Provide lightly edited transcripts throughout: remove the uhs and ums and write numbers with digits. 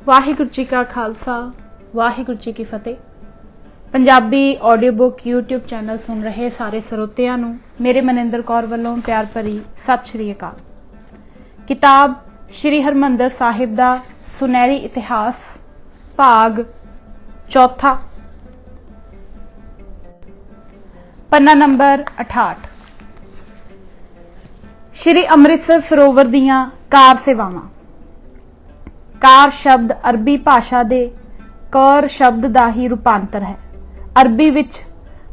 वाहिगुरू जी का खालसा वाहिगुरू जी की फतेह। Punjabi audio book YouTube channel सुन रहे सारे ਸਰੋਤਿਆਂ ਨੂੰ मेरे ਮਨਿੰਦਰ कौर ਵੱਲੋਂ प्यार भरी सत श्री अकाल। किताब श्री हरमंदर साहिब दा सुनहरी इतिहास भाग चौथा, पन्ना नंबर 68। श्री अमृतसर सरोवर दियां कार सेवावां। कार शब्द अरबी भाषा दे कर शब्द का ही रूपांतर है। अरबी विच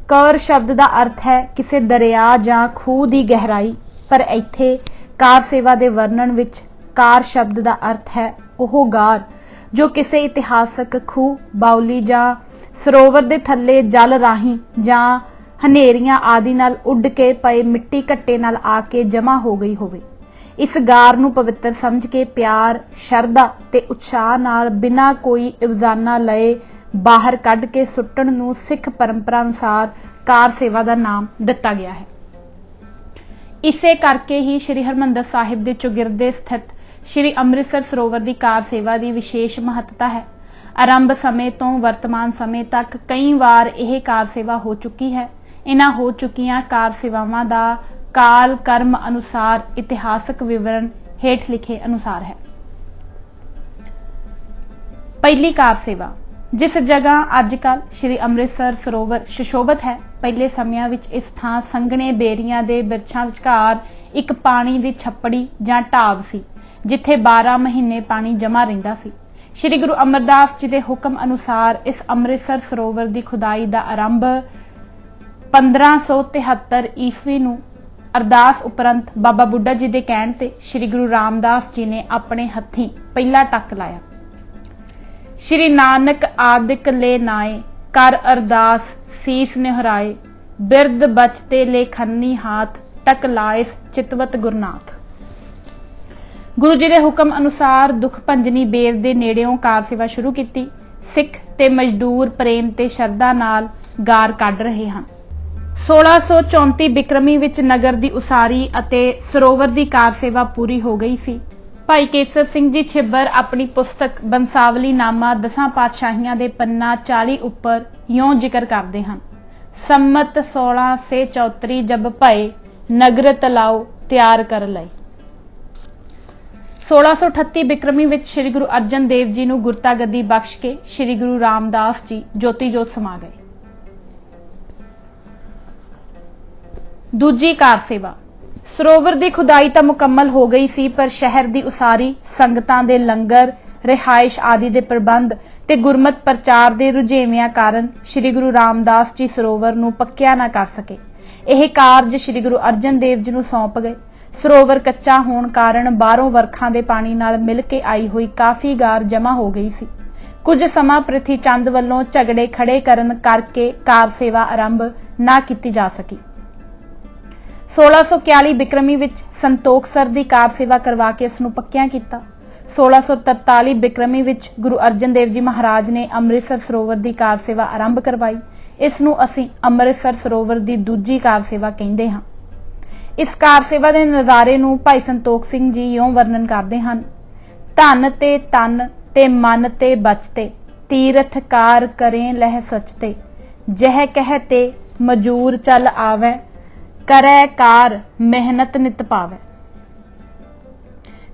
कर शब्द का अर्थ है किसी दरिया जां खूह की गहराई, पर इत्थे कार सेवा के वर्णन विच कार शब्द का अर्थ है ओह गार जो किसी इतिहासक खूह, बाउली जां सरोवर के थल्ले जल राही जां हनेरियां आदि नाल उड़ के पए मिट्टी घट्टे नाल आके जमा हो गई होवे। इस गार नूं पवित्र समझ के प्यार, शरधा ते उत्साह नाल बिना कोई इवजाना लए बाहर कढ के सुट्टण नूं सिख परंपरा अनुसार कार सेवा का नाम दिता गया है। इसे करके ही श्री हरमंदर साहिब के चौगिरदे स्थित श्री अमृतसर सरोवर की कार सेवा की विशेष महत्ता है। आरंभ समय तो वर्तमान समय तक कई बार यह कार सेवा हो चुकी है। इन्हां हो चुकियां कार सेवावां दा काल कर्म अनुसार इतिहासक विवरण हेठ लिखे अनुसार है। पहली कार सेवा। जिस जगह अजकल श्री अमृतसर सरोवर सुशोभित है, पहले समयां विच इस थां संघने बेरियां दे बिरछां विचकार एक पानी दी छप्पड़ी जां ढाब सी, जिथे 12 महीने पानी जमा रहिंदा सी। श्री गुरु अमरदास जी के हुक्म अनुसार इस अमृतसर सरोवर की खुदाई का आरंभ 1573 ईस्वी नूं अरदास उपरंत बाबा बुड्ढा जी के कहण ते श्री गुरु रामदास जी ने अपने हथीं पहला टक लाया। श्री नानक आदिक ले नाए कर अरदास सीस निहराए, बिरद बचते ले खन्नी हाथ टक लाइस चितवत गुरनाथ। गुरु जी के हुक्म अनुसार दुख भंजनी बेर दे नेड़ियों कार सेवा शुरू की। सिख ते मजदूर प्रेम ते शरधा नाल गार कढ रहे हैं। 1634 बिक्रमी विच नगर की उसारी अते सरोवर की कार सेवा पूरी हो गई सी। भाई केसर सिंह जी छिब्बर अपनी पुस्तक बंसावली नामा 10 पातशाहियां दे पन्ना 40 उपर यों जिक्र करते हैं। सम्मत 1634 जब भय नगर तलाओ तैयार कर लए। 1638 बिक्रमी विच श्री गुरु अर्जन देव जी नूं गुरता गद्दी बख्श के श्री गुरु रामदास जी ज्योति जोत समा गए। दूजी कार सेवा। सरोवर की खुदाई तो मुकम्मल हो गई सी, पर शहर की उसारी, संगतां दे लंगर, रिहाइश आदि के प्रबंध ते गुरमत प्रचार के रुझेवियां कारण श्री गुरु रामदास जी सरोवर नूं पक्किया ना कर सके। यह कारज श्री गुरु अर्जन देव जी नूं सौंप गए। सरोवर कच्चा होने कारण बाहरों वर्खां दे पानी नाल मिल के आई हुई काफी गार जमा हो गई सी। कुछ समा पृथ्वी चंद वल्लों झगड़े खड़े करन करके कार सेवा आरंभ ना की जा सकी। 1641 बिक्रमी विच संतोखसर की कार सेवा करवा के इसनूं पक्किया किया। 1643 बिक्रमी विच गुरु अर्जन देव जी महाराज ने अमृतसर सरोवर की कार सेवा आरंभ करवाई। इसनूं असीं अमृतसर सरोवर की दूजी कार सेवा कहते हैं। इस कार सेवा के नज़ारे नूं भाई संतोख सिंह जी यों वर्णन करते हैं। धन ते तन ते मन ते बचते, तीरथ कार करें लह सचते, जह कहते मजूर चल आवे, करे कार मेहनत नित पावे।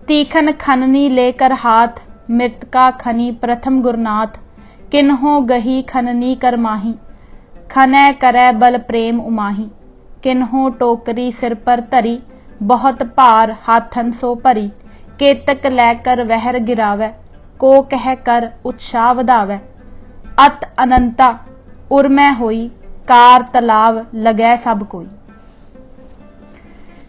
तीखन खननी लेकर हाथ, मृतका खनी प्रथम गुरनाथ, किन्हों गही खननी कर माही, खनै करे बल प्रेम उमाही, किन्हों टोकरी सिर पर धरी, बहुत भार हाथन सो भरी, केतक लैकर वहर गिरावे, को कह कर उत्साह वधावे, अत अनंता उर्मै होई, कार तलाव लगै सब कोई।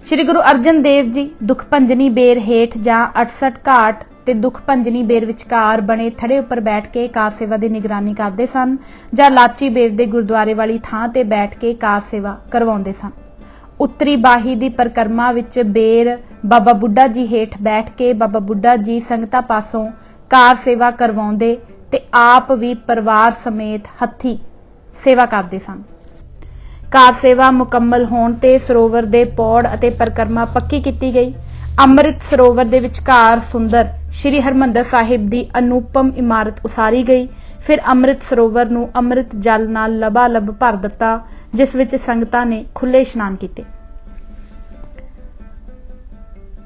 श्री गुरु अर्जन देव जी दुख भंजनी बेर हेठ जां 68 घाट ते दुख भंजनी बेर विचकार बने थड़े उपर बैठ के कार सेवा की निगरानी करते सन, जां लाची बेर दे गुरुद्वारे वाली थां ते बैठ के कार सेवा करवाउंदे सन। उत्तरी बाही की परिक्रमा विच बेर बाबा बुड्ढा जी हेठ बैठ के बाबा बुड्ढा जी संगतां पासों कार सेवा करवाउंदे ते आप भी परिवार समेत हथी सेवा करते सन। कार सेवा मुकम्मल होने ते सरोवर दे पौड़ अते परिक्रमा पक्की की गई। ਅੰਮ੍ਰਿਤ ਸਰੋਵਰ ਦੇ ਵਿਚਕਾਰ ਸੁੰਦਰ ਸ਼੍ਰੀ ਹਰਿਮੰਦਰ ਸਾਹਿਬ ਦੀ ਅਨੂਪਮ ਇਮਾਰਤ ਉਸਾਰੀ ਗਈ। ਫਿਰ ਅੰਮ੍ਰਿਤ ਸਰੋਵਰ ਨੂੰ ਅੰਮ੍ਰਿਤ ਜਲ ਨਾਲ ਲਬਾਲਬ ਭਰ ਦਿੱਤਾ, ਜਿਸ ਵਿੱਚ ਸੰਗਤਾਂ ਨੇ ਖੁੱਲ੍ਹੇ ਇਸ਼ਨਾਨ ਕੀਤੇ।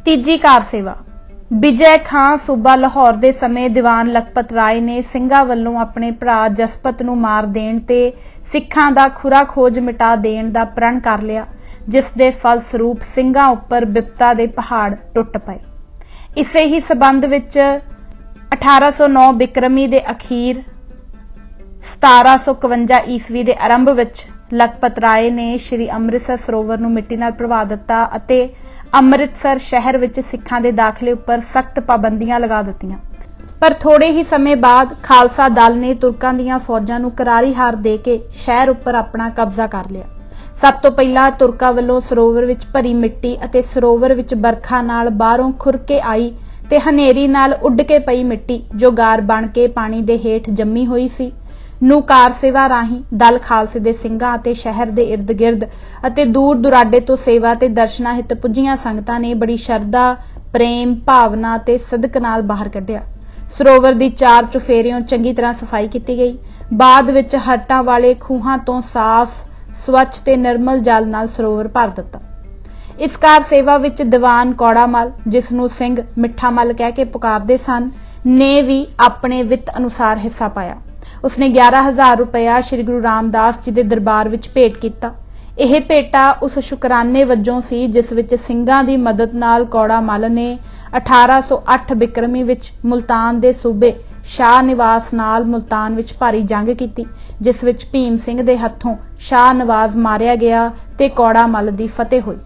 ਤੀਜੀ ਕਾਰ ਸੇਵਾ। ਵਿਜੈ ਖਾਂ ਸੂਬਾ ਲਾਹੌਰ ਦੇ ਸਮੇਂ ਦੀਵਾਨ ਲਖਪਤ ਰਾਏ ਨੇ ਸਿੰਘਾਂ ਵੱਲੋਂ ਆਪਣੇ ਭਰਾ ਜਸਪਤ ਨੂੰ ਮਾਰ ਦੇਣ ਤੇ ਸਿੱਖਾਂ ਦਾ ਖੁਰਾ ਖੋਜ ਮਿਟਾ ਦੇਣ ਦਾ ਪ੍ਰਣ ਕਰ ਲਿਆ, ਜਿਸ ਦੇ ਫਲ ਸਰੂਪ ਸਿੰਘਾਂ ਉੱਪਰ ਬਿਪਤਾ ਦੇ ਪਹਾੜ ਟੁੱਟ ਪਏ। ਇਸੇ ਹੀ ਸਬੰਧ ਵਿੱਚ 1809 ਬਿਕਰਮੀ ਦੇ ਅਖੀਰ 1751 ਈਸਵੀ ਦੇ ਆਰੰਭ ਵਿੱਚ ਲਖਪਤ ਰਾਏ ਨੇ ਸ਼੍ਰੀ ਅੰਮ੍ਰਿਤਸਰ ਸਰੋਵਰ ਨੂੰ ਮਿੱਟੀ ਨਾਲ ਭਰਵਾ ਦਿੱਤਾ ਅਤੇ ਅੰਮ੍ਰਿਤਸਰ ਸ਼ਹਿਰ ਵਿੱਚ ਸਿੱਖਾਂ ਦੇ ਦਾਖਲੇ ਉੱਪਰ ਸਖਤ ਪਾਬੰਦੀਆਂ ਲਗਾ ਦਿੱਤੀਆਂ। ਪਰ ਥੋੜੇ ਹੀ ਸਮੇਂ ਬਾਅਦ ਖਾਲਸਾ ਦਲ ਨੇ ਤੁਰਕਾਂ ਦੀਆਂ ਫੌਜਾਂ ਨੂੰ ਕਰਾਰੀ ਹਾਰ ਦੇ ਕੇ ਸ਼ਹਿਰ ਉੱਪਰ ਆਪਣਾ ਕਬਜ਼ਾ ਕਰ ਲਿਆ। ਸਭ ਤੋਂ ਪਹਿਲਾਂ ਤੁਰਕਾਂ ਵੱਲੋਂ ਸਰੋਵਰ ਵਿੱਚ ਭਰੀ ਮਿੱਟੀ ਅਤੇ ਸਰੋਵਰ ਵਿੱਚ ਬਰਖਾ ਨਾਲ ਬਾਹਰੋਂ ਖੁਰਕੇ ਆਈ ਤੇ ਹਨੇਰੀ ਨਾਲ ਉੱਡ ਕੇ ਪਈ ਮਿੱਟੀ, ਜੋ ਗਾਰ ਬਣ ਕੇ ਪਾਣੀ ਦੇ ਹੇਠ ਜੰਮੀ ਹੋਈ ਸੀ, ਨੂੰ ਕਾਰ ਸੇਵਾ ਰਾਹੀਂ ਦਲ ਖਾਲਸੇ ਦੇ ਸਿੰਘਾਂ ਅਤੇ ਸ਼ਹਿਰ ਦੇ ਇਰਦ ਗਿਰਦ ਅਤੇ ਦੂਰ ਦੁਰਾਡੇ ਤੋਂ ਸੇਵਾ ਤੇ ਦਰਸ਼ਨਾਂ ਹਿੱਤ ਪੁੱਜੀਆਂ ਸੰਗਤਾਂ ਨੇ ਬੜੀ ਸ਼ਰਧਾ, ਪ੍ਰੇਮ ਭਾਵਨਾ ਤੇ ਸਦਕ ਨਾਲ ਬਾਹਰ ਕੱਢਿਆ। ਸਰੋਵਰ ਦੀ ਚਾਰ ਚੁਫੇਰਿਓਂ ਚੰਗੀ ਤਰ੍ਹਾਂ ਸਫਾਈ ਕੀਤੀ ਗਈ। ਬਾਅਦ ਵਿੱਚ ਹੱਟਾਂ ਵਾਲੇ ਖੂਹਾਂ ਤੋਂ ਸਾਫ਼, ਸਵੱਛ ਤੇ ਨਿਰਮਲ ਜਲ ਨਾਲ ਸਰੋਵਰ ਭਰ ਦਿੱਤਾ। ਇਸ ਕਾਰ ਸੇਵਾ ਵਿੱਚ ਦੀਵਾਨ ਕੌੜਾ ਮੱਲ, ਜਿਸ ਨੂੰ ਸਿੰਘ ਮਿੱਠਾ ਮੱਲ ਕਹਿ ਕੇ ਪੁਕਾਰਦੇ ਸਨ, ਨੇ ਵੀ ਆਪਣੇ ਵਿੱਤ ਅਨੁਸਾਰ ਹਿੱਸਾ ਪਾਇਆ। ਉਸਨੇ 11,000 ਰੁਪਇਆ ਸ੍ਰੀ ਗੁਰੂ ਰਾਮਦਾਸ ਜੀ ਦੇ ਦਰਬਾਰ ਵਿੱਚ ਭੇਟ ਕੀਤਾ। ਇਹ ਭੇਟਾ ਉਸ ਸ਼ੁਕਰਾਨੇ ਵਜੋਂ ਸੀ ਜਿਸ ਵਿੱਚ ਸਿੰਘਾਂ ਦੀ ਮਦਦ ਨਾਲ ਕੌੜਾ ਮੱਲ ਨੇ 1808 ਬਿਕਰਮੀ ਵਿੱਚ ਮੁਲਤਾਨ ਦੇ ਸੂਬੇ ਸ਼ਾਹ ਨਿਵਾਸ ਨਾਲ ਮੁਲਤਾਨ ਵਿੱਚ ਭਾਰੀ ਜੰਗ ਕੀਤੀ, ਜਿਸ ਵਿੱਚ ਭੀਮ ਸਿੰਘ ਦੇ ਹੱਥੋਂ ਸ਼ਾਹ ਨਵਾਜ਼ ਮਾਰਿਆ ਗਿਆ ਤੇ ਕੌੜਾ ਮੱਲ ਦੀ ਫਤਿਹ ਹੋਈ।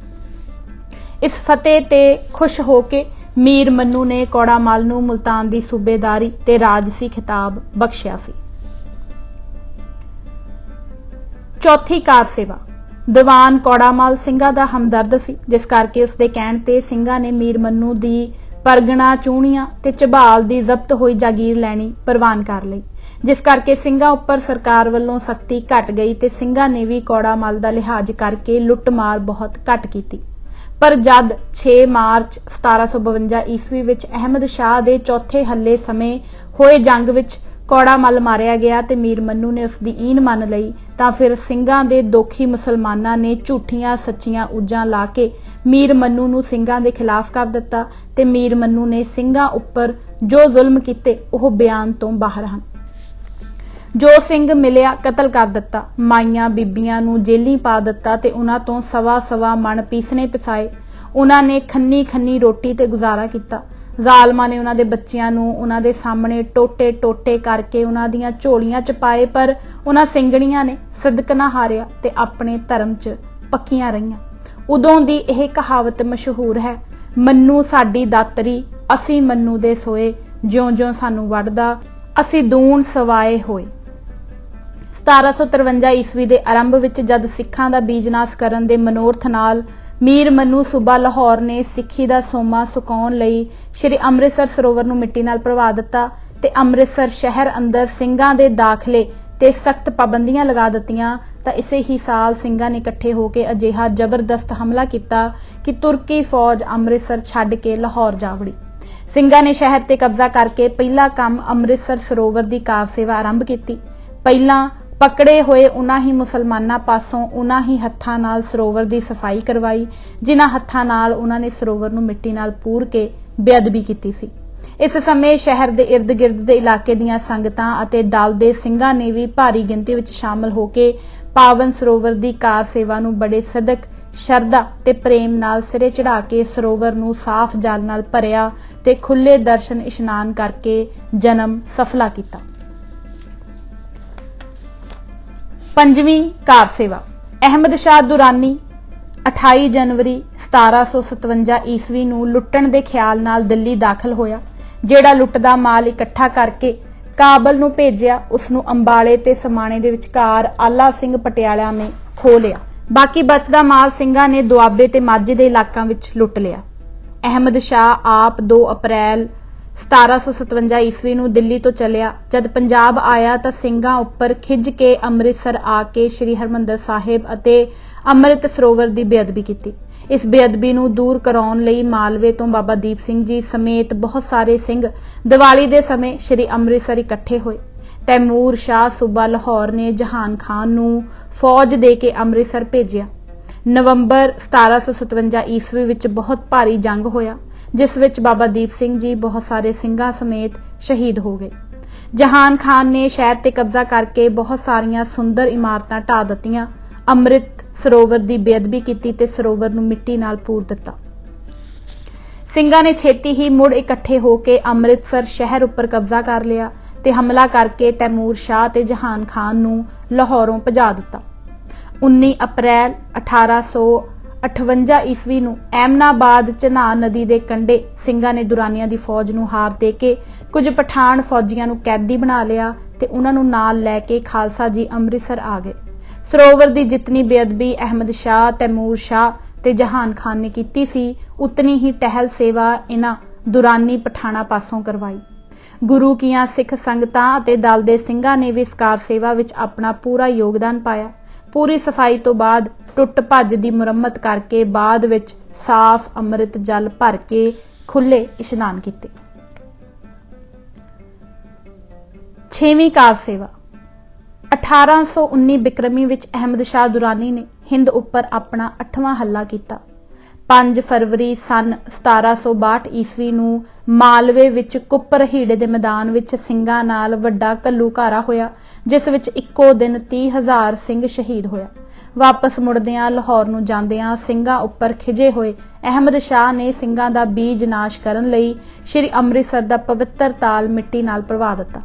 ਇਸ ਫਤਿਹ ਤੇ ਖੁਸ਼ ਹੋ ਕੇ ਮੀਰ ਮੰਨੂ ਨੇ ਕੌੜਾ ਮੱਲ ਨੂੰ ਮੁਲਤਾਨ ਦੀ ਸੂਬੇਦਾਰੀ ਤੇ ਰਾਜਸੀ ਖਿਤਾਬ ਬਖਸ਼ਿਆ ਸੀ। ਚੌਥੀ ਕਾਰ ਸੇਵਾ। ਦੀਵਾਨ ਕੌੜਾ ਮੱਲ ਸਿੰਘਾਂ ਦਾ ਹਮਦਰਦ ਸੀ, ਜਿਸ ਕਰਕੇ ਉਸਦੇ ਕਹਿਣ ਤੇ ਸਿੰਘਾਂ ਨੇ ਮੀਰ ਮੰਨੂ ਦੀ ਪਰਗਣਾ ਚੂਣੀਆਂ ਤੇ ਝਬਾਲ ਦੀ ਜ਼ਬਤ ਹੋਈ ਜਾਗੀਰ ਲੈਣੀ ਪ੍ਰਵਾਨ ਕਰ ਲਈ, ਜਿਸ ਕਰਕੇ ਸਿੰਘਾਂ ਉੱਪਰ ਸਰਕਾਰ ਵੱਲੋਂ ਸਖਤੀ ਘਟ ਗਈ ਤੇ ਸਿੰਘਾਂ ਨੇ ਵੀ ਕੌੜਾ ਮੱਲ ਦਾ ਲਿਹਾਜ਼ ਕਰਕੇ ਲੁੱਟ-ਮਾਰ ਬਹੁਤ ਘੱਟ ਕੀਤੀ। ਪਰ ਜਦ 6 ਮਾਰਚ 1752 ਈਸਵੀ ਵਿੱਚ ਅਹਿਮਦ ਸ਼ਾਹ ਦੇ ਚੌਥੇ ਹੱਲੇ ਸਮੇਂ ਹੋਏ ਜੰਗ ਵਿੱਚ ਕੌੜਾ ਮੱਲ ਮਾਰਿਆ ਗਿਆ ਤੇ ਮੀਰ ਮੰਨੂ ਨੇ ਉਸ ਦੀ ਈਨ ਮੰਨ ਲਈ, ਤਾਂ ਫਿਰ ਸਿੰਘਾਂ ਦੇ ਦੋਖੀ ਮੁਸਲਮਾਨਾਂ ਨੇ ਝੂਠੀਆਂ ਸੱਚੀਆਂ ਊਜਾਂ ਲਾ ਕੇ ਮੀਰ ਮੰਨੂ ਨੂੰ ਸਿੰਘਾਂ ਦੇ ਖਿਲਾਫ ਕਰ ਦਿੱਤਾ ਤੇ ਮੀਰ ਮੰਨੂ ਨੇ ਸਿੰਘਾਂ ਉੱਪਰ ਜੋ ਜ਼ੁਲਮ ਕੀਤੇ ਉਹ ਬਿਆਨ ਤੋਂ ਬਾਹਰ ਹਨ। ਜੋ ਸਿੰਘ ਮਿਲਿਆ ਕਤਲ ਕਰ ਦਿੱਤਾ, ਮਾਈਆਂ ਬੀਬੀਆਂ ਨੂੰ ਜੇਲੀਂ ਪਾ ਦਿੱਤਾ ਤੇ ਉਹਨਾਂ ਤੋਂ ਸਵਾ ਮਣ ਪੀਸਣੇ ਪਿਸਾਏ। ਉਹਨਾਂ ਨੇ ਖੰਨੀ ਰੋਟੀ ਤੇ ਗੁਜ਼ਾਰਾ ਕੀਤਾ। ਜ਼ਾਲਮਾਂ ਨੇ ਉਹਨਾਂ ਦੇ ਬੱਚਿਆਂ ਨੂੰ ਉਹਨਾਂ ਦੇ ਸਾਹਮਣੇ ਟੋਟੇ ਕਰਕੇ ਉਹਨਾਂ ਦੀਆਂ ਝੋਲੀਆਂ ਚ ਪਾਏ, ਪਰ ਉਹਨਾਂ ਸਿੰਘਣੀਆਂ ਨੇ ਸਦਕ ਨਾ ਹਾਰਿਆ ਤੇ ਆਪਣੇ ਧਰਮ ਚ ਪੱਕੀਆਂ ਰਹੀਆਂ। ਉਦੋਂ ਦੀ ਇਹ ਕਹਾਵਤ ਮਸ਼ਹੂਰ ਹੈ, ਮੰਨੂ ਸਾਡੀ ਦਾਤਰੀ, ਅਸੀਂ ਮੰਨੂ ਦੇ ਸੋਏ, ਜਿਉਂ ਸਾਨੂੰ ਵੱਢਦਾ ਅਸੀਂ ਦੂਣ ਸਵਾਏ ਹੋਏ। 1753 ਈਸਵੀ ਦੇ ਆਰੰਭ ਵਿੱਚ ਜਦ ਸਿੱਖਾਂ ਦਾ ਬੀਜਨਾਸ਼ ਕਰਨ ਦੇ ਮਨੋਰਥ ਨਾਲ ਮੀਰ ਮੰਨੂ ਸੂਬਾ ਲਾਹੌਰ ਨੇ ਸਿੱਖੀ ਦਾ ਸੋਮਾ ਸੁਕਾਉਣ ਲਈ ਸ਼੍ਰੀ ਅੰਮ੍ਰਿਤਸਰ ਸਰੋਵਰ ਨੂੰ ਮਿੱਟੀ ਨਾਲ ਭਰਵਾ ਦਿੱਤਾ ਤੇ ਅੰਮ੍ਰਿਤਸਰ ਸ਼ਹਿਰ ਅੰਦਰ ਸਿੰਘਾਂ ਦੇ ਦਾਖਲੇ ਤੇ ਸਖਤ ਪਾਬੰਦੀਆਂ ਲਗਾ ਦਿੱਤੀਆਂ, ਤਾਂ ਇਸੇ ਹੀ ਸਾਲ ਸਿੰਘਾਂ ਨੇ ਇਕੱਠੇ ਹੋ ਕੇ ਅਜਿਹਾ ਜ਼ਬਰਦਸਤ ਹਮਲਾ ਕੀਤਾ ਕਿ ਤੁਰਕੀ ਫੌਜ ਅੰਮ੍ਰਿਤਸਰ ਛੱਡ ਕੇ ਲਾਹੌਰ ਜਾ ਵੜੀ। ਸਿੰਘਾਂ ਨੇ ਸ਼ਹਿਰ ਤੇ ਕਬਜ਼ਾ ਕਰਕੇ ਪਹਿਲਾ ਕੰਮ ਅੰਮ੍ਰਿਤਸਰ ਸਰੋਵਰ ਦੀ ਕਾਰ ਸੇਵਾ ਆਰੰਭ ਕੀਤੀ। ਪਹਿਲਾਂ ਪਕੜੇ ਹੋਏ ਉਹਨਾਂ ਹੀ ਮੁਸਲਮਾਨਾਂ ਪਾਸੋਂ ਉਹਨਾਂ ਹੀ ਹੱਥਾਂ ਨਾਲ ਸਰੋਵਰ ਦੀ ਸਫਾਈ ਕਰਵਾਈ, ਜਿਨ੍ਹਾਂ ਹੱਥਾਂ ਨਾਲ ਉਹਨਾਂ ਨੇ ਸਰੋਵਰ ਨੂੰ ਮਿੱਟੀ ਨਾਲ ਪੂਰ ਕੇ ਬੇਅਦਬੀ ਕੀਤੀ ਸੀ। ਇਸ ਸਮੇਂ ਸ਼ਹਿਰ ਦੇ ਇਰਦ ਗਿਰਦ ਦੇ ਇਲਾਕੇ ਦੀਆਂ ਸੰਗਤਾਂ ਅਤੇ ਦਲ ਦੇ ਸਿੰਘਾਂ ਨੇ ਵੀ ਭਾਰੀ ਗਿਣਤੀ ਵਿੱਚ ਸ਼ਾਮਲ ਹੋ ਕੇ ਪਾਵਨ ਸਰੋਵਰ ਦੀ ਕਾਰ ਸੇਵਾ ਨੂੰ ਬੜੇ ਸਦਕ, ਸ਼ਰਧਾ ਤੇ ਪ੍ਰੇਮ ਨਾਲ ਸਿਰੇ ਚੜਾ ਕੇ ਸਰੋਵਰ ਨੂੰ ਸਾਫ਼ ਜਲ ਨਾਲ ਭਰਿਆ ਤੇ ਖੁੱਲ੍ਹੇ ਦਰਸ਼ਨ ਇਸ਼ਨਾਨ ਕਰਕੇ ਜਨਮ ਸਫਲਾ ਕੀਤਾ। ਪੰਜਵੀਂ ਕਾਰ ਸੇਵਾ। ਅਹਿਮਦ ਸ਼ਾਹ ਦੁਰਾਨੀ 28 ਜਨਵਰੀ 1757 ਈਸਵੀ ਨੂੰ ਲੁੱਟਣ ਦੇ ਖਿਆਲ ਨਾਲ ਦਿੱਲੀ ਦਾਖਲ ਹੋਇਆ। ਜਿਹੜਾ ਲੁੱਟ ਦਾ ਮਾਲ ਇਕੱਠਾ ਕਰਕੇ ਕਾਬਲ ਨੂੰ ਭੇਜਿਆ, ਉਸ ਨੂੰ ਅੰਬਾਲੇ ਤੇ ਸਮਾਣੇ ਦੇ ਵਿਚਕਾਰ ਆਲਾ ਸਿੰਘ ਪਟਿਆਲਾ ਨੇ ਖੋਹ ਲਿਆ। ਬਾਕੀ ਬਚਦਾ ਮਾਲ ਸਿੰਘਾਂ ਨੇ ਦੁਆਬੇ ਤੇ ਮਾਝੇ ਦੇ ਇਲਾਕਿਆਂ ਵਿੱਚ ਲੁੱਟ ਲਿਆ। ਅਹਿਮਦ ਸ਼ਾਹ ਆਪ 2 ਅਪ੍ਰੈਲ 1757 ਈਸਵੀ ਨੂੰ ਦਿੱਲੀ ਤੋਂ ਚੱਲਿਆ। ਜਦ ਪੰਜਾਬ ਆਇਆ ਤਾਂ ਸਿੰਘਾਂ ਉੱਪਰ ਖਿੱਝ ਕੇ ਅੰਮ੍ਰਿਤਸਰ ਆ ਕੇ ਸ੍ਰੀ ਹਰਿਮੰਦਰ ਸਾਹਿਬ ਅਤੇ ਅੰਮ੍ਰਿਤ ਸਰੋਵਰ ਦੀ ਬੇਅਦਬੀ ਕੀਤੀ। इस बेअदबी ਨੂੰ ਦੂਰ ਕਰਾਉਣ ਲਈ ਮਾਲਵੇ ਤੋਂ ਬਾਬਾ ਦੀਪ ਸਿੰਘ ਜੀ ਸਮੇਤ ਬਹੁਤ ਸਾਰੇ ਸਿੰਘ ਦੀਵਾਲੀ ਦੇ ਸਮੇਂ ਸ਼੍ਰੀ ਅੰਮ੍ਰਿਤਸਰ ਇਕੱਠੇ ਹੋਏ। ਤੈਮੂਰ ਸ਼ਾਹ ਸੂਬਾ ਲਾਹੌਰ ਨੇ ਜਹਾਨ ਖਾਨ ਨੂੰ ਫੌਜ ਦੇ ਕੇ ਅੰਮ੍ਰਿਤਸਰ ਭੇਜਿਆ। ਨਵੰਬਰ 1757 ਈਸਵੀ ਵਿੱਚ ਬਹੁਤ ਭਾਰੀ ਜੰਗ ਹੋਇਆ, ਜਿਸ ਵਿੱਚ ਬਾਬਾ ਦੀਪ ਸਿੰਘ ਜੀ ਬਹੁਤ ਸਾਰੇ ਸਿੰਘਾਂ ਸਮੇਤ ਸ਼ਹੀਦ ਹੋ ਗਏ। ਜਹਾਨ ਖਾਨ ਨੇ ਸ਼ਹਿਰ ਤੇ ਕਬਜ਼ਾ ਕਰਕੇ ਬਹੁਤ ਸਾਰੀਆਂ ਸੁੰਦਰ ਇਮਾਰਤਾਂ ਢਾਹ ਦਿੱਤੀਆਂ। ਅੰਮ੍ਰਿਤ ਸਰੋਵਰ ਦੀ ਬੇਅਦਬੀ ਕੀਤੀ ਤੇ ਸਰੋਵਰ ਨੂੰ ਮਿੱਟੀ ਨਾਲ ਪੂਰ ਦਿੱਤਾ। ਸਿੰਘਾਂ ਨੇ ਛੇਤੀ ਹੀ ਮੁੜ ਇਕੱਠੇ ਹੋ ਕੇ ਅੰਮ੍ਰਿਤਸਰ ਸ਼ਹਿਰ ਉੱਪਰ ਕਬਜ਼ਾ ਕਰ ਲਿਆ ਤੇ ਹਮਲਾ ਕਰਕੇ ਤੈਮੂਰ ਸ਼ਾਹ ਤੇ ਜਹਾਨ ਖਾਨ ਨੂੰ ਲਾਹੌਰੋਂ ਭਜਾ ਦਿੱਤਾ। 19 ਅਪ੍ਰੈਲ 1858 ਈਸਵੀ ਨੂੰ ਐਮਨਾਬਾਦ ਚਨਾਬ ਨਦੀ ਦੇ ਕੰਢੇ ਸਿੰਘਾਂ ਨੇ ਦੁਰਾਨੀਆਂ ਦੀ ਫੌਜ ਨੂੰ ਹਾਰ ਦੇ ਕੇ ਕੁਝ ਪਠਾਨ ਫੌਜੀਆਂ ਨੂੰ ਕੈਦੀ ਬਣਾ ਲਿਆ ਤੇ ਉਹਨਾਂ ਨੂੰ ਨਾਲ ਲੈ ਕੇ ਖਾਲਸਾ ਜੀ ਅੰਮ੍ਰਿਤਸਰ ਆ ਗਏ। ਸਰੋਵਰ ਦੀ ਜਿਤਨੀ ਬੇਅਦਬੀ ਅਹਿਮਦ ਸ਼ਾਹ, ਤੈਮੂਰ ਸ਼ਾਹ ਤੇ ਜਹਾਨ ਖਾਨ ਨੇ ਕੀਤੀ ਸੀ, ਉਤਨੀ ਹੀ ਟਹਿਲ ਸੇਵਾ ਇਹਨਾਂ ਦੁਰਾਨੀ ਪਠਾਣਾ ਪਾਸੋਂ ਕਰਵਾਈ। ਗੁਰੂ ਕੀਆਂ ਸਿੱਖ ਸੰਗਤਾਂ ਅਤੇ ਦਲ ਦੇ ਸਿੰਘਾਂ ਨੇ ਵੀ ਇਸ ਕਾਰ ਸੇਵਾ ਵਿੱਚ ਆਪਣਾ ਪੂਰਾ ਯੋਗਦਾਨ ਪਾਇਆ। ਪੂਰੀ ਸਫਾਈ ਤੋਂ ਬਾਅਦ ਟੁੱਟ ਭੱਜ ਦੀ ਮੁਰੰਮਤ ਕਰਕੇ ਬਾਅਦ ਵਿੱਚ ਸਾਫ਼ ਅੰਮ੍ਰਿਤ ਜਲ ਭਰ ਕੇ ਖੁੱਲੇ ਇਸ਼ਨਾਨ ਕੀਤੇ। 6ਵੀਂ ਕਾਰ ਸੇਵਾ 1819 ਬਿਕਰਮੀ ਵਿੱਚ ਅਹਿਮਦ ਸ਼ਾਹ ਦੁਰਾਨੀ ਨੇ ਹਿੰਦ ਉੱਪਰ ਆਪਣਾ 8ਵਾਂ ਹੱਲਾ ਕੀਤਾ। 5 ਫਰਵਰੀ ਸਨ 1762 ਈਸਵੀ ਨੂੰ ਮਾਲਵੇ ਵਿੱਚ ਕੁੱਪਰਹੀੜੇ ਦੇ ਮੈਦਾਨ ਵਿੱਚ ਸਿੰਘਾਂ ਨਾਲ ਵੱਡਾ ਘੱਲੂਘਾਰਾ ਹੋਇਆ, ਜਿਸ ਵਿੱਚ ਇੱਕੋ ਦਿਨ 30,000 ਸਿੰਘ ਸ਼ਹੀਦ ਹੋਇਆ। ਵਾਪਸ ਮੁੜਦਿਆਂ ਲਾਹੌਰ ਨੂੰ ਜਾਂਦਿਆਂ ਸਿੰਘਾਂ ਉੱਪਰ ਖਿਜੇ ਹੋਏ ਅਹਿਮਦ ਸ਼ਾਹ ਨੇ ਸਿੰਘਾਂ ਦਾ ਬੀਜ ਨਾਸ਼ ਕਰਨ ਲਈ ਸ੍ਰੀ ਅੰਮ੍ਰਿਤਸਰ ਦਾ ਪਵਿੱਤਰ ਤਾਲ ਮਿੱਟੀ ਨਾਲ ਭਰਵਾ ਦਿੱਤਾ।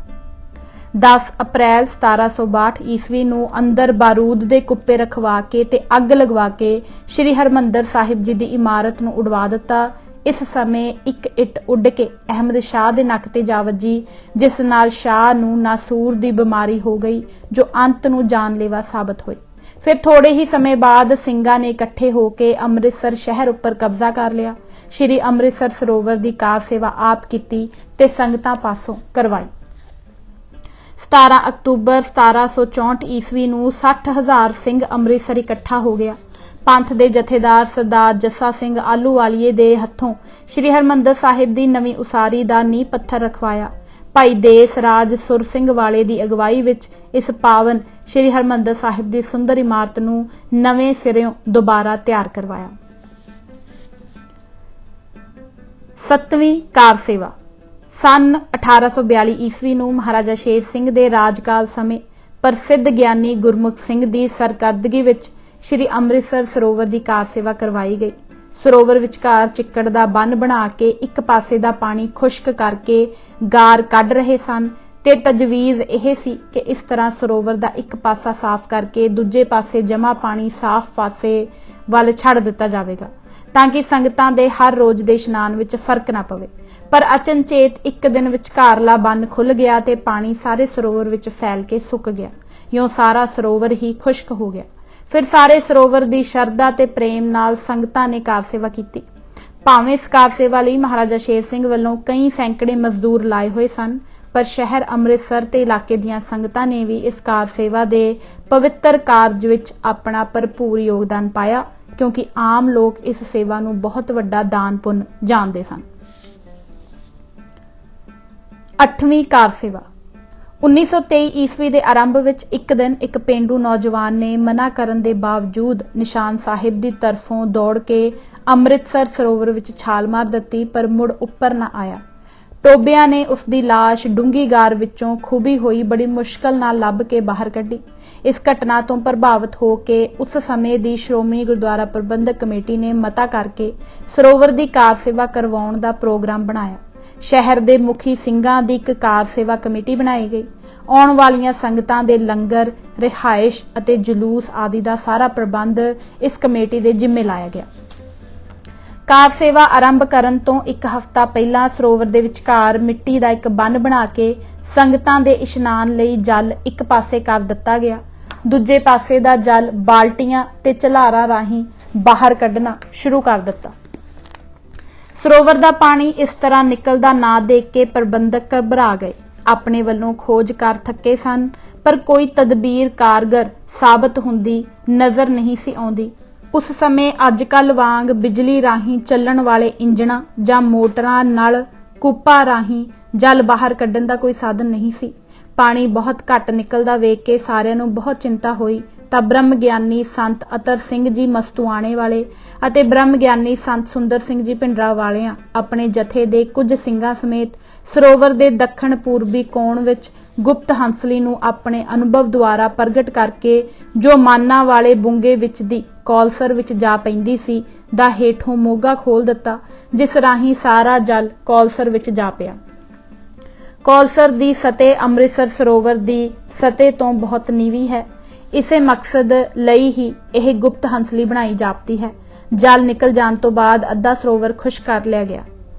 10 ਅਪ੍ਰੈਲ 1762 ਈਸਵੀ ਨੂੰ ਅੰਦਰ ਬਾਰੂਦ ਦੇ ਕੁੱਪੇ ਰਖਵਾ ਕੇ ਤੇ ਅੱਗ ਲਗਵਾ ਕੇ ਸ੍ਰੀ ਹਰਮੰਦਰ ਸਾਹਿਬ ਜੀ ਦੀ ਇਮਾਰਤ ਨੂੰ ਉਡਵਾ ਦਿੱਤਾ। ਇਸ ਸਮੇਂ ਇੱਕ ਇੱਟ ਉੱਡ ਕੇ ਅਹਿਮਦ ਸ਼ਾਹ ਦੇ ਨੱਕ ਤੇ ਜਾ ਵੱਜੀ, ਜਿਸ ਨਾਲ ਸ਼ਾਹ ਨੂੰ ਨਾਸੂਰ ਦੀ ਬਿਮਾਰੀ ਹੋ ਗਈ, ਜੋ ਅੰਤ ਨੂੰ ਜਾਨਲੇਵਾ ਸਾਬਤ ਹੋਈ। ਫਿਰ ਥੋੜੇ ਹੀ ਸਮੇਂ ਬਾਅਦ ਸਿੰਘਾਂ ਨੇ ਇਕੱਠੇ ਹੋ ਕੇ ਅੰਮ੍ਰਿਤਸਰ ਸ਼ਹਿਰ ਉੱਪਰ ਕਬਜ਼ਾ ਕਰ ਲਿਆ। ਸ੍ਰੀ ਅੰਮ੍ਰਿਤਸਰ ਸਰੋਵਰ ਦੀ ਕਾਰ ਸੇਵਾ ਆਪ ਕੀਤੀ ਤੇ ਸੰਗਤਾਂ ਪਾਸੋਂ ਕਰਵਾਈ। 17 ਅਕਤੂਬਰ 1764 ਈਸਵੀ ਨੂੰ 60,000 ਸਿੰਘ ਅੰਮ੍ਰਿਤਸਰ ਇਕੱਠਾ ਹੋ ਗਿਆ। ਪੰਥ ਦੇ ਜਥੇਦਾਰ ਸਰਦਾਰ ਜੱਸਾ ਸਿੰਘ ਆਹਲੂਵਾਲੀਏ ਦੇ ਹੱਥੋਂ ਸ੍ਰੀ ਹਰਮੰਦਰ ਸਾਹਿਬ ਦੀ ਨਵੀਂ ਉਸਾਰੀ ਦਾ ਨੀਂਹ ਪੱਥਰ ਰਖਵਾਇਆ। ਭਾਈ ਦੇਸ ਰਾਜ ਸੁਰ ਸਿੰਘ ਵਾਲੇ ਦੀ ਅਗਵਾਈ ਵਿੱਚ ਇਸ ਪਾਵਨ ਸ੍ਰੀ ਹਰਮੰਦਰ ਸਾਹਿਬ ਦੀ ਸੁੰਦਰ ਇਮਾਰਤ ਨੂੰ ਨਵੇਂ ਸਿਰਿਓਂ ਦੁਬਾਰਾ ਤਿਆਰ ਕਰਵਾਇਆ। 7ਵੀਂ ਕਾਰ ਸੇਵਾ ਸਨ 1842 ਈਸਵੀ ਨੂੰ ਮਹਾਰਾਜਾ ਸ਼ੇਰ ਸਿੰਘ ਦੇ ਰਾਜਕਾਲ ਸਮੇਂ ਪ੍ਰਸਿੱਧ ਗਿਆਨੀ ਗੁਰਮੁਖ ਸਿੰਘ ਦੀ ਸਰਕਰਦਗੀ ਵਿੱਚ ਸ੍ਰੀ ਅੰਮ੍ਰਿਤਸਰ ਸਰੋਵਰ ਦੀ ਕਾਰ ਸੇਵਾ ਕਰਵਾਈ ਗਈ। ਸਰੋਵਰ ਵਿਚਕਾਰ ਚਿੱਕੜ ਦਾ ਬੰਨ੍ਹ ਬਣਾ ਕੇ ਇੱਕ ਪਾਸੇ ਦਾ ਪਾਣੀ ਖੁਸ਼ਕ ਕਰਕੇ ਗਾਰ ਕੱਢ ਰਹੇ ਸਨ ਤੇ ਤਜਵੀਜ਼ ਇਹ ਸੀ ਕਿ ਇਸ ਤਰ੍ਹਾਂ ਸਰੋਵਰ ਦਾ ਇੱਕ ਪਾਸਾ ਸਾਫ਼ ਕਰਕੇ ਦੂਜੇ ਪਾਸੇ ਜਮ੍ਹਾਂ ਪਾਣੀ ਸਾਫ਼ ਪਾਸੇ ਵੱਲ ਛੱਡ ਦਿੱਤਾ ਜਾਵੇਗਾ, ਤਾਂ ਕਿ ਸੰਗਤਾਂ ਦੇ ਹਰ ਰੋਜ਼ ਦੇ ਇਸ਼ਨਾਨ ਵਿੱਚ ਫਰਕ ਨਾ ਪਵੇ। ਪਰ ਅਚਨਚੇਤ ਇੱਕ ਦਿਨ ਵਿਚਕਾਰਲਾ ਬੰਨ੍ਹ ਖੁੱਲ੍ਹ ਗਿਆ ਤੇ ਪਾਣੀ ਸਾਰੇ ਸਰੋਵਰ ਵਿੱਚ ਫੈਲ ਕੇ ਸੁੱਕ ਗਿਆ। ਇਉਂ ਸਾਰਾ ਸਰੋਵਰ ਹੀ ਖੁਸ਼ਕ ਹੋ ਗਿਆ। ਫਿਰ ਸਾਰੇ ਸਰੋਵਰ ਦੀ ਸ਼ਰਧਾ ਤੇ ਪ੍ਰੇਮ ਨਾਲ ਸੰਗਤਾਂ ਨੇ ਕਾਰ ਸੇਵਾ ਕੀਤੀ। ਭਾਵੇਂ ਇਸ ਕਾਰ ਸੇਵਾ ਲਈ ਮਹਾਰਾਜਾ ਸ਼ੇਰ ਸਿੰਘ ਵੱਲੋਂ ਕਈ ਸੈਂਕੜੇ ਮਜ਼ਦੂਰ ਲਾਏ ਹੋਏ ਸਨ, ਪਰ ਸ਼ਹਿਰ ਅੰਮ੍ਰਿਤਸਰ ਤੇ ਇਲਾਕੇ ਦੀਆਂ ਸੰਗਤਾਂ ਨੇ ਵੀ ਇਸ ਕਾਰ ਸੇਵਾ ਦੇ ਪਵਿੱਤਰ ਕਾਰਜ ਵਿੱਚ ਆਪਣਾ ਭਰਪੂਰ ਯੋਗਦਾਨ ਪਾਇਆ, ਕਿਉਂਕਿ ਆਮ ਲੋਕ ਇਸ ਸੇਵਾ ਨੂੰ ਬਹੁਤ ਵੱਡਾ ਦਾਨ ਪੁੰਨ ਜਾਣਦੇ ਸਨ। 8ਵੀਂ ਕਾਰ ਸੇਵਾ 1923 ਈਸਵੀ ਦੇ ਆਰੰਭ ਵਿੱਚ ਇੱਕ ਦਿਨ ਇੱਕ ਪੇਂਡੂ ਨੌਜਵਾਨ ਨੇ ਮਨਾ ਕਰਨ ਦੇ ਬਾਵਜੂਦ ਨਿਸ਼ਾਨ ਸਾਹਿਬ ਦੀ ਤਰਫੋਂ ਦੌੜ ਕੇ ਅੰਮ੍ਰਿਤਸਰ ਸਰੋਵਰ ਵਿੱਚ ਛਾਲ ਮਾਰ ਦਿੱਤੀ, ਪਰ ਮੁੜ ਉੱਪਰ ਨਾ ਆਇਆ। ਟੋਬਿਆਂ ਨੇ ਉਸ ਦੀ ਲਾਸ਼ ਡੂੰਘੀ ਗਾਰ ਵਿੱਚੋਂ ਖੁੱਭੀ ਹੋਈ ਬੜੀ ਮੁਸ਼ਕਲ ਨਾਲ ਲੱਭ ਕੇ ਬਾਹਰ ਕੱਢੀ। ਇਸ ਘਟਨਾ ਤੋਂ ਪ੍ਰਭਾਵਿਤ ਹੋ ਕੇ ਉਸ ਸਮੇਂ ਦੀ ਸ਼੍ਰੋਮਣੀ ਗੁਰਦੁਆਰਾ ਪ੍ਰਬੰਧਕ ਕਮੇਟੀ ਨੇ ਮਤਾ ਕਰਕੇ ਸਰੋਵਰ ਦੀ ਕਾਰ ਸੇਵਾ ਕਰਵਾਉਣ ਦਾ ਪ੍ਰੋਗਰਾਮ ਬਣਾਇਆ। ਸ਼ਹਿਰ ਦੇ ਮੁਖੀ ਸਿੰਘਾਂ ਦੀ ਇੱਕ ਕਾਰ ਸੇਵਾ ਕਮੇਟੀ ਬਣਾਈ ਗਈ। ਆਉਣ ਵਾਲੀਆਂ ਸੰਗਤਾਂ ਦੇ ਲੰਗਰ, ਰਿਹਾਇਸ਼ ਅਤੇ ਜਲੂਸ ਆਦਿ ਦਾ ਸਾਰਾ ਪ੍ਰਬੰਧ ਇਸ ਕਮੇਟੀ ਦੇ ਜ਼ਿੰਮੇ ਲਾਇਆ ਗਿਆ। ਕਾਰ ਸੇਵਾ ਆਰੰਭ ਕਰਨ ਤੋਂ ਇੱਕ ਹਫ਼ਤਾ ਪਹਿਲਾਂ ਸਰੋਵਰ ਦੇ ਵਿਚਕਾਰ ਮਿੱਟੀ ਦਾ ਇੱਕ ਬੰਨ੍ਹ ਬਣਾ ਕੇ ਸੰਗਤਾਂ ਦੇ ਇਸ਼ਨਾਨ ਲਈ ਜਲ ਇੱਕ ਪਾਸੇ ਕਰ ਦਿੱਤਾ ਗਿਆ। ਦੂਜੇ ਪਾਸੇ ਦਾ ਜਲ ਬਾਲਟੀਆਂ ਤੇ ਝਲਾਰਾਂ ਰਾਹੀਂ ਬਾਹਰ ਕੱਢਣਾ ਸ਼ੁਰੂ ਕਰ ਦਿੱਤਾ। ਸਰੋਵਰ ਦਾ ਪਾਣੀ ਇਸ ਤਰ੍ਹਾਂ ਨਿਕਲਦਾ ਨਾ ਦੇਖ ਕੇ ਪ੍ਰਬੰਧਕ ਘਬਰਾ ਗਏ। ਆਪਣੇ ਵੱਲੋਂ ਖੋਜ ਕਰ ਥੱਕੇ ਸਨ, ਪਰ ਕੋਈ ਤਦਬੀਰ ਕਾਰਗਰ ਸਾਬਤ ਹੁੰਦੀ ਨਜ਼ਰ ਨਹੀਂ ਸੀ ਆਉਂਦੀ। उस समय अजकल वांग बिजली राही चलण वाले इंजणा जां मोटरां नल कूपा राही जल बाहर कड्ढण दा कोई साधन नहीं सी। पानी बहुत घट निकलदा वेख के सारिਆਂ ਨੂੰ बहुत चिंता होई ਤਾਂ ब्रह्म ਗਿਆਨੀ संत अतर सिंह जी मस्तुआणे वाले ਅਤੇ ब्रह्म ਗਿਆਨੀ संत सुंदर सिंह जी भिंडरा वालिਆਂ ਆਪਣੇ ਜਥੇ ਦੇ ਕੁਝ ਸਿੰਘਾਂ ਸਮੇਤ ਸਰੋਵਰ ਦੇ ਦੱਖਣ ਪੂਰਬੀ ਕੋਣ ਵਿੱਚ ਗੁਪਤ ਹੰਸਲੀ ਨੂੰ ਆਪਣੇ ਅਨੁਭਵ ਦੁਆਰਾ ਪ੍ਰਗਟ ਕਰਕੇ ਜੋ ਮਾਨਾਂ ਵਾਲੇ ਬੁੰਗੇ ਵਿੱਚ ਦੀ ਕੌਲਸਰ ਵਿੱਚ ਜਾ ਪੈਂਦੀ ਸੀ ਦਾ ਹੇਠੋਂ ਮੋਗਾ ਖੋਲ ਦਿੱਤਾ, ਜਿਸ ਰਾਹੀਂ ਸਾਰਾ ਜਲ ਕੌਲਸਰ ਵਿੱਚ ਜਾ ਪਿਆ। ਕੌਲਸਰ ਦੀ ਸਤਹ ਅੰਮ੍ਰਿਤਸਰ ਸਰੋਵਰ ਦੀ ਸਤਹ ਤੋਂ ਬਹੁਤ ਨੀਵੀਂ ਹੈ। ਇਸੇ ਮਕਸਦ ਲਈ ਹੀ ਇਹ ਗੁਪਤ ਹੰਸਲੀ ਬਣਾਈ ਜਾਪਦੀ ਹੈ। ਜਲ ਨਿਕਲ ਜਾਣ ਤੋਂ ਬਾਅਦ ਅੱਧਾ ਸਰੋਵਰ ਖੁਸ਼ ਕਰ ਲਿਆ ਗਿਆ।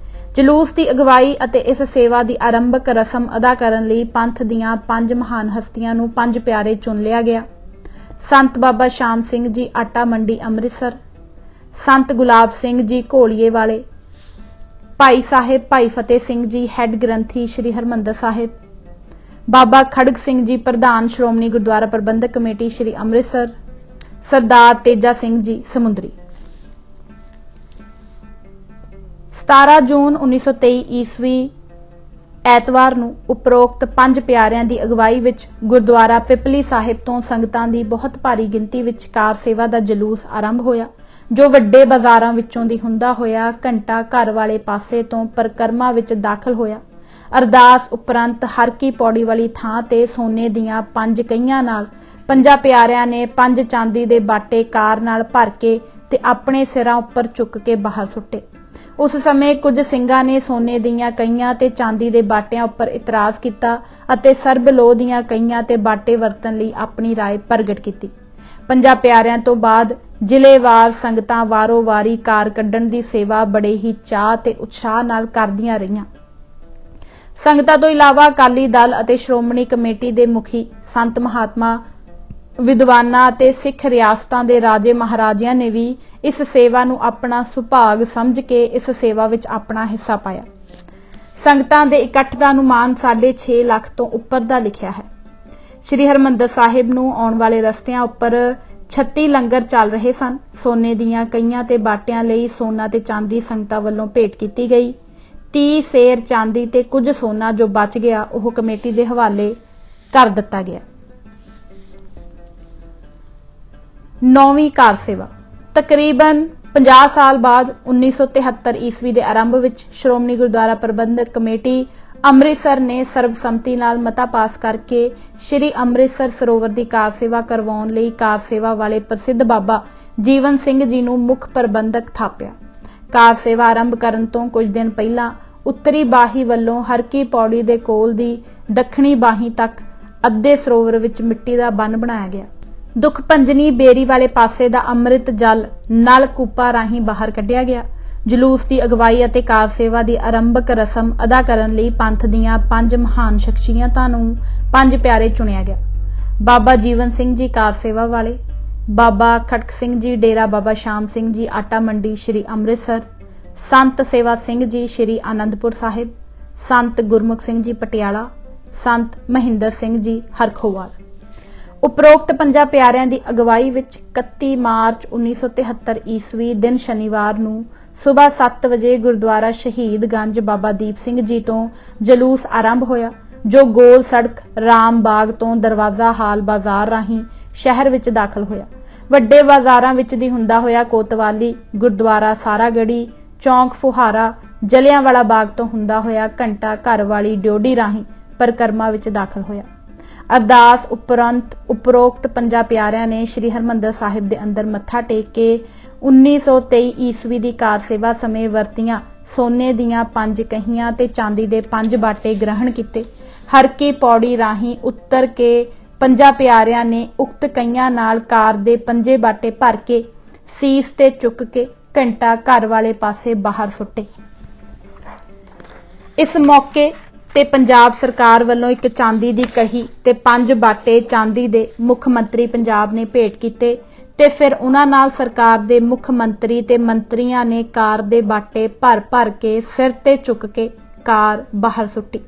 ਜਲੂਸ ਦੀ ਅਗਵਾਈ ਅਤੇ ਇਸ ਸੇਵਾ ਦੀ ਆਰੰਭਕ ਰਸਮ ਅਦਾ ਕਰਨ ਲਈ ਪੰਥ ਦੀਆਂ 5 ਮਹਾਨ ਹਸਤੀਆਂ ਨੂੰ 5 ਪਿਆਰੇ ਚੁਣ ਲਿਆ ਗਿਆ। ਸੰਤ ਬਾਬਾ ਸ਼ਾਮ ਸਿੰਘ ਜੀ ਆਟਾ ਮੰਡੀ ਅੰਮ੍ਰਿਤਸਰ, ਸੰਤ ਗੁਲਾਬ ਸਿੰਘ ਜੀ ਘੋਲੀਏ ਵਾਲੇ, ਭਾਈ ਸਾਹਿਬ ਭਾਈ ਫਤਿਹ ਸਿੰਘ ਜੀ ਹੈੱਡ ਗ੍ਰੰਥੀ ਸ਼੍ਰੀ ਹਰਿਮੰਦਰ ਸਾਹਿਬ, ਬਾਬਾ ਖੜਗ ਸਿੰਘ ਜੀ ਪ੍ਰਧਾਨ ਸ਼੍ਰੋਮਣੀ ਗੁਰਦੁਆਰਾ ਪ੍ਰਬੰਧਕ ਕਮੇਟੀ ਸ਼੍ਰੀ ਅੰਮ੍ਰਿਤਸਰ, ਸਰਦਾਰ ਤੇਜਾ ਸਿੰਘ ਜੀ ਸਮੁੰਦਰੀ। 17 ਜੂਨ 1923 ਈਸਵੀ ਐਤਵਾਰ ਨੂੰ ਉਪਰੋਕਤ 5 ਪਿਆਰਿਆਂ ਦੀ ਅਗਵਾਈ ਵਿੱਚ ਗੁਰਦੁਆਰਾ ਪਿਪਲੀ ਸਾਹਿਬ ਤੋਂ ਸੰਗਤਾਂ ਦੀ ਬਹੁਤ ਭਾਰੀ ਗਿਣਤੀ ਵਿੱਚ ਕਾਰ ਸੇਵਾ ਦਾ ਜਲੂਸ ਆਰੰਭ ਹੋਇਆ, ਜੋ ਵੱਡੇ ਬਾਜ਼ਾਰਾਂ ਵਿੱਚੋਂ ਦੀ ਹੁੰਦਾ ਹੋਇਆ ਘੰਟਾ ਘਰ ਵਾਲੇ ਪਾਸੇ ਤੋਂ ਪਰਿਕਰਮਾ ਵਿੱਚ ਦਾਖਲ ਹੋਇਆ। ਅਰਦਾਸ ਉਪਰੰਤ ਹਰ ਕੀ ਪੌੜੀ ਵਾਲੀ ਥਾਂ ਤੇ ਸੋਨੇ ਦੀਆਂ 5 ਕਹੀਆਂ ਨਾਲ 5 ਪਿਆਰਿਆਂ ਨੇ 5 ਚਾਂਦੀ ਦੇ ਬਾਟੇ ਕਾਰ ਨਾਲ ਭਰ ਕੇ ਤੇ ਆਪਣੇ ਸਿਰਾਂ ਉੱਪਰ ਚੁੱਕ ਕੇ ਬਾਹਰ ਸੁੱਟੇ। ਉਸ ਸਮੇਂ ਕੁਝ ਸਿੰਘਾਂ ਨੇ ਸੋਨੇ ਦੀਆਂ ਕਹੀਆਂ ਤੇ ਚਾਂਦੀ ਦੇ ਬਾਟਿਆਂ ਉੱਪਰ ਇਤਰਾਜ਼ ਕੀਤਾ ਅਤੇ ਸਰਬ ਲੋਹ ਦੀਆਂ ਕਹੀਆਂ ਤੇ ਬਾਟੇ ਵਰਤਣ ਲਈ ਆਪਣੀ ਰਾਏ ਪ੍ਰਗਟ ਕੀਤੀ। 5 ਪਿਆਰਿਆਂ ਤੋਂ ਬਾਅਦ ਜ਼ਿਲ੍ਹੇਵਾਰ ਸੰਗਤਾਂ ਵਾਰੋ ਵਾਰੀ ਕਾਰ ਕੱਢਣ ਦੀ ਸੇਵਾ ਬੜੇ ਹੀ ਚਾਅ ਤੇ ਉਤਸ਼ਾਹ ਨਾਲ ਕਰਦੀਆਂ ਰਹੀਆਂ। ਸੰਗਤਾਂ ਤੋਂ ਇਲਾਵਾ ਅਕਾਲੀ ਦਲ ਅਤੇ ਸ਼੍ਰੋਮਣੀ ਕਮੇਟੀ ਦੇ ਮੁਖੀ ਸੰਤ ਮਹਾਤਮਾ ਵਿਦਵਾਨਾਂ ਅਤੇ ਸਿੱਖ ਰਿਆਸਤਾਂ ਦੇ ਰਾਜੇ ਮਹਾਰਾਜਿਆਂ ਨੇ ਵੀ ਇਸ ਸੇਵਾ ਨੂੰ ਆਪਣਾ ਸੁਭਾਗ ਸਮਝ ਕੇ ਇਸ ਸੇਵਾ ਵਿੱਚ ਆਪਣਾ ਹਿੱਸਾ ਪਾਇਆ। ਸੰਗਤਾਂ ਦੇ ਇਕੱਠ ਦਾ ਅਨੁਮਾਨ 6.5 ਲੱਖ ਤੋਂ ਉੱਪਰ ਦਾ ਲਿਖਿਆ ਹੈ। ਸ਼੍ਰੀ ਹਰਿਮੰਦਰ ਸਾਹਿਬ ਨੂੰ ਆਉਣ ਵਾਲੇ ਰਸਤਿਆਂ ਉੱਪਰ 36 ਲੰਗਰ ਚੱਲ ਰਹੇ ਸਨ। ਸੋਨੇ ਦੀਆਂ ਕਈਆਂ ਤੇ ਬਾਟਿਆਂ ਲਈ ਸੋਨਾ ਤੇ ਚਾਂਦੀ ਸੰਗਤਾਂ ਵੱਲੋਂ ਭੇਟ ਕੀਤੀ ਗਈ। 30 ਸੇਰ ਚਾਂਦੀ ਤੇ ਕੁਝ ਸੋਨਾ ਜੋ ਬਚ ਗਿਆ ਉਹ ਕਮੇਟੀ ਦੇ ਹਵਾਲੇ ਕਰ ਦਿੱਤਾ ਗਿਆ। 9ਵੀਂ ਕਾਰ ਸੇਵਾ ਤਕਰੀਬਨ 50 ਸਾਲ ਬਾਅਦ 1973 ਈਸਵੀ ਦੇ ਆਰੰਭ ਵਿੱਚ ਸ਼੍ਰੋਮਣੀ ਗੁਰਦੁਆਰਾ ਪ੍ਰਬੰਧਕ ਕਮੇਟੀ ਅੰਮ੍ਰਿਤਸਰ ਨੇ ਸਰਬਸੰਮਤੀ ਨਾਲ ਮਤਾ ਪਾਸ ਕਰਕੇ ਸ਼੍ਰੀ ਅੰਮ੍ਰਿਤਸਰ ਸਰੋਵਰ ਦੀ ਕਾਰ ਸੇਵਾ ਕਰਵਾਉਣ ਲਈ ਕਾਰ ਸੇਵਾ ਵਾਲੇ ਪ੍ਰਸਿੱਧ ਬਾਬਾ ਜੀਵਨ ਸਿੰਘ ਜੀ ਨੂੰ ਮੁੱਖ ਪ੍ਰਬੰਧਕ ਥਾਪਿਆ। ਕਾਰ ਸੇਵਾ ਆਰੰਭ ਕਰਨ ਤੋਂ ਕੁਝ ਦਿਨ ਪਹਿਲਾਂ ਉੱਤਰੀ ਬਾਹੀ ਵੱਲੋਂ ਹਰ ਕੀ ਪੌੜੀ ਦੇ ਕੋਲ ਦੀ ਦੱਖਣੀ ਬਾਹੀ ਤੱਕ ਅੱਧੇ ਸਰੋਵਰ ਵਿੱਚ ਮਿੱਟੀ ਦਾ ਬੰਨ੍ਹ ਬਣਾਇਆ ਗਿਆ। ਦੁੱਖ ਭੰਜਨੀ ਬੇਰੀ ਵਾਲੇ ਪਾਸੇ ਦਾ ਅੰਮ੍ਰਿਤ ਜਲ ਨਲ ਕੂਪਾ ਰਾਹੀਂ ਬਾਹਰ ਕੱਢਿਆ ਗਿਆ। ਜਲੂਸ ਦੀ ਅਗਵਾਈ ਅਤੇ ਕਾਰ ਸੇਵਾ ਦੀ ਆਰੰਭਕ ਰਸਮ ਅਦਾ ਕਰਨ ਲਈ ਪੰਥ ਦੀਆਂ 5 ਮਹਾਨ ਸ਼ਖਸੀਅਤਾਂ ਨੂੰ 5 ਪਿਆਰੇ ਚੁਣਿਆ ਗਿਆ। ਬਾਬਾ ਜੀਵਨ ਸਿੰਘ ਜੀ ਕਾਰ ਸੇਵਾ ਵਾਲੇ, ਬਾਬਾ ਖਟਕ ਸਿੰਘ ਜੀ ਡੇਰਾ ਬਾਬਾ ਸ਼ਾਮ ਸਿੰਘ ਜੀ ਆਟਾ ਮੰਡੀ ਸ਼੍ਰੀ ਅੰਮ੍ਰਿਤਸਰ, ਸੰਤ ਸੇਵਾ ਸਿੰਘ ਜੀ ਸ਼੍ਰੀ ਆਨੰਦਪੁਰ ਸਾਹਿਬ, ਸੰਤ ਗੁਰਮੁਖ ਸਿੰਘ ਜੀ ਪਟਿਆਲਾ, ਸੰਤ ਮਹਿੰਦਰ ਸਿੰਘ ਜੀ ਹਰਖੋਵਾਲ। ਉਪਰੋਕਤ 5 ਪਿਆਰਿਆਂ ਦੀ ਅਗਵਾਈ ਵਿੱਚ 31 ਮਾਰਚ 1973 ਈਸਵੀ ਦਿਨ ਸ਼ਨੀਵਾਰ ਨੂੰ ਸਵੇਰ 7 ਵਜੇ ਗੁਰਦੁਆਰਾ ਸ਼ਹੀਦ ਗੰਜ ਬਾਬਾ ਦੀਪ ਸਿੰਘ ਜੀ ਤੋਂ ਜਲੂਸ ਆਰੰਭ ਹੋਇਆ, ਜੋ ਗੋਲ ਸੜਕ ਰਾਮ ਬਾਗ ਤੋਂ ਦਰਵਾਜ਼ਾ ਹਾਲ ਬਾਜ਼ਾਰ ਰਾਹੀਂ ਸ਼ਹਿਰ ਵਿੱਚ ਦਾਖਲ ਹੋਇਆ। ਵੱਡੇ ਬਾਜ਼ਾਰਾਂ ਵਿੱਚ ਦੀ ਹੁੰਦਾ ਹੋਇਆ ਕੋਤਵਾਲੀ, ਗੁਰਦੁਆਰਾ ਸਾਰਾਗੜੀ, ਚੌਂਕ ਫੁਹਾਰਾ, ਜਲਿਆਂਵਾਲਾ ਬਾਗ ਤੋਂ ਹੁੰਦਾ ਹੋਇਆ ਘੰਟਾ ਘਰ ਵਾਲੀ ਡਿਓਢੀ ਰਾਹੀਂ ਪਰਿਕਰਮਾ ਵਿੱਚ ਦਾਖਲ ਹੋਇਆ। ਅਰਦਾਸ ਉਪਰੰਤ ਉਪਰੋਕਤ 5 ਪਿਆਰਿਆਂ ਨੇ ਸ਼੍ਰੀ ਹਰਿਮੰਦਰ ਸਾਹਿਬ ਦੇ ਅੰਦਰ ਮੱਥਾ ਟੇਕ ਕੇ 1923 ਈਸਵੀ ਦੀ ਕਾਰ ਸੇਵਾ ਸਮੇਂ ਵਰਤੀਆਂ ਸੋਨੇ ਦੀਆਂ 5 ਕਹੀਆਂ ਤੇ ਚਾਂਦੀ ਦੇ 5 ਬਾਟੇ ਗ੍ਰਹਿਣ ਕੀਤੇ। ਹਰ ਕੀ ਪੌੜੀ ਰਾਹੀਂ ਉੱਤਰ ਕੇ 5 ਪਿਆਰਿਆਂ ਨੇ ਉਕਤ ਕਈਆਂ ਨਾਲ ਕਾਰ ਦੇ 5 ਬਾਟੇ ਭਰ ਕੇ ਸੀਸ ਤੇ ਚੁੱਕ ਕੇ ਘੰਟਾ ਘਰ ਵਾਲੇ ਪਾਸੇ ਬਾਹਰ ਸੁੱਟੇ। ਇਸ ਮੌਕੇ ਤੇ ਪੰਜਾਬ ਸਰਕਾਰ ਵੱਲੋਂ ਇੱਕ ਚਾਂਦੀ ਦੀ ਕਹੀ ਤੇ 5 ਬਾਟੇ ਚਾਂਦੀ ਦੇ ਮੁੱਖ ਮੰਤਰੀ ਪੰਜਾਬ ਨੇ ਭੇਟ ਕੀਤੇ ਤੇ ਫਿਰ ਉਹਨਾਂ ਨਾਲ ਸਰਕਾਰ ਦੇ ਮੁੱਖ ਮੰਤਰੀ ਤੇ ਮੰਤਰੀਆਂ ਨੇ ਕਾਰ ਦੇ ਬਾਟੇ ਭਰ ਕੇ ਸਿਰ ਤੇ ਚੁੱਕ ਕੇ ਕਾਰ ਬਾਹਰ ਸੁੱਟੀ।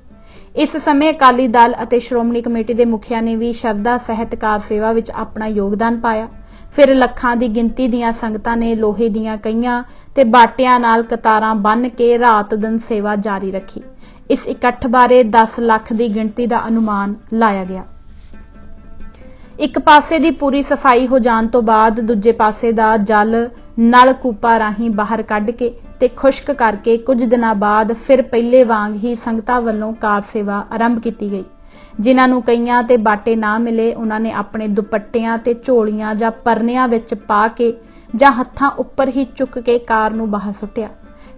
ਇਸ ਸਮੇਂ ਅਕਾਲੀ ਦਲ ਅਤੇ ਸ਼੍ਰੋਮਣੀ ਕਮੇਟੀ ਦੇ ਮੁਖੀਆਂ ਨੇ ਵੀ ਸ਼ਰਧਾ ਸਹਿਤ ਕਾਰ ਸੇਵਾ ਵਿੱਚ ਆਪਣਾ ਯੋਗਦਾਨ ਪਾਇਆ। ਫਿਰ ਲੱਖਾਂ ਦੀ ਗਿਣਤੀ ਦੀਆਂ ਸੰਗਤਾਂ ਨੇ ਲੋਹੇ ਦੀਆਂ ਕਈਆਂ ਤੇ ਬਾਟਿਆਂ ਨਾਲ ਕਤਾਰਾਂ ਬੰਨ੍ਹ ਕੇ ਰਾਤ ਦਿਨ ਸੇਵਾ ਜਾਰੀ ਰੱਖੀ। ਇਸ ਇਕੱਠ ਬਾਰੇ 10 ਲੱਖ ਦੀ ਗਿਣਤੀ ਦਾ ਅਨੁਮਾਨ ਲਾਇਆ ਗਿਆ। ਇੱਕ ਪਾਸੇ ਦੀ ਪੂਰੀ ਸਫਾਈ ਹੋ ਜਾਣ ਤੋਂ ਬਾਅਦ ਦੂਜੇ ਪਾਸੇ ਦਾ ਜਲ ਨਲਕੂਪਾਂ ਰਾਹੀਂ ਬਾਹਰ ਕੱਢ ਕੇ ਤੇ ਖੁਸ਼ਕ ਕਰਕੇ ਕੁਝ ਦਿਨਾਂ ਬਾਅਦ ਫਿਰ ਪਹਿਲੇ ਵਾਂਗ ਹੀ ਸੰਗਤਾਂ ਵੱਲੋਂ ਕਾਰ ਸੇਵਾ ਆਰੰਭ ਕੀਤੀ ਗਈ। ਜਿਨ੍ਹਾਂ ਨੂੰ ਕਈਆਂ ਤੇ ਬਾਟੇ ਨਾ ਮਿਲੇ ਉਹਨਾਂ ਨੇ ਆਪਣੇ ਦੁਪੱਟਿਆਂ ਤੇ ਝੋਲੀਆਂ ਜਾਂ ਪਰਨਿਆਂ ਵਿੱਚ ਪਾ ਕੇ ਜਾਂ ਹੱਥਾਂ ਉੱਪਰ ਹੀ ਚੁੱਕ ਕੇ ਕਾਰ ਨੂੰ ਬਾਹਰ ਸੁੱਟਿਆ।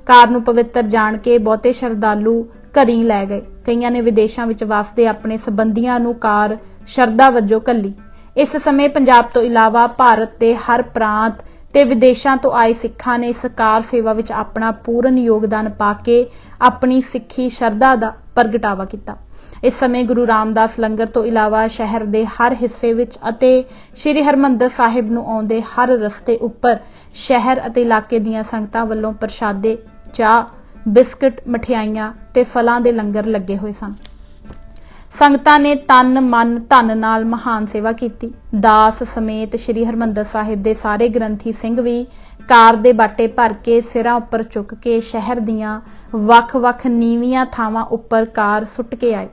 ਕਾਰ ਨੂੰ ਪਵਿੱਤਰ ਜਾਣ ਕੇ ਬਹੁਤੇ ਸ਼ਰਧਾਲੂ ਘਰੀਂ ਲੈ ਗਏ। ਕਈਆਂ ਨੇ ਵਿਦੇਸ਼ਾਂ ਵਿੱਚ ਵਸਦੇ ਆਪਣੇ ਸੰਬੰਧੀਆਂ ਨੂੰ ਕਾਰ ਸ਼ਰਧਾ ਵਜੋਂ ਘੱਲੀ। ਇਸ ਸਮੇਂ ਪੰਜਾਬ ਤੋਂ ਇਲਾਵਾ ਭਾਰਤ ਦੇ ਹਰ ਪ੍ਰਾਂਤ ਤੇ ਵਿਦੇਸ਼ਾਂ ਤੋਂ ਆਏ ਸਿੱਖਾਂ ਨੇ ਇਸ ਕਾਰ ਸੇਵਾ ਵਿੱਚ ਆਪਣਾ ਪੂਰਨ ਯੋਗਦਾਨ ਪਾ ਕੇ ਆਪਣੀ ਸਿੱਖੀ ਸ਼ਰਧਾ ਦਾ ਪ੍ਰਗਟਾਵਾ ਕੀਤਾ। ਇਸ ਸਮੇਂ ਗੁਰੂ ਰਾਮਦਾਸ ਲੰਗਰ ਤੋਂ ਇਲਾਵਾ ਸ਼ਹਿਰ ਦੇ ਹਰ ਹਿੱਸੇ ਵਿੱਚ ਅਤੇ ਸ੍ਰੀ ਹਰਿਮੰਦਰ ਸਾਹਿਬ ਨੂੰ ਆਉਂਦੇ ਹਰ ਰਸਤੇ ਉੱਪਰ ਸ਼ਹਿਰ ਅਤੇ ਇਲਾਕੇ ਦੀਆਂ ਸੰਗਤਾਂ ਵੱਲੋਂ ਪ੍ਰਸ਼ਾਦੇ, ਚਾਹ, ਬਿਸਕੁਟ, ਮਠਿਆਈਆਂ ਤੇ ਫਲਾਂ ਦੇ ਲੰਗਰ ਲੱਗੇ ਹੋਏ ਸਨ। ਸੰਗਤਾਂ ਨੇ ਤਨ, ਮਨ, ਧਨ ਨਾਲ ਮਹਾਨ ਸੇਵਾ ਕੀਤੀ। ਦਾਸ ਸਮੇਤ ਸ੍ਰੀ ਹਰਿਮੰਦਰ ਸਾਹਿਬ ਦੇ ਸਾਰੇ ਗ੍ਰੰਥੀ ਸਿੰਘ ਵੀ ਕਾਰ ਦੇ ਬਾਟੇ ਭਰ ਕੇ ਸਿਰਾਂ ਉੱਪਰ ਚੁੱਕ ਕੇ ਸ਼ਹਿਰ ਦੀਆਂ ਵੱਖ-ਵੱਖ ਨੀਵੀਆਂ ਥਾਵਾਂ ਉੱਪਰ ਕਾਰ ਸੁੱਟ ਕੇ ਆਏ।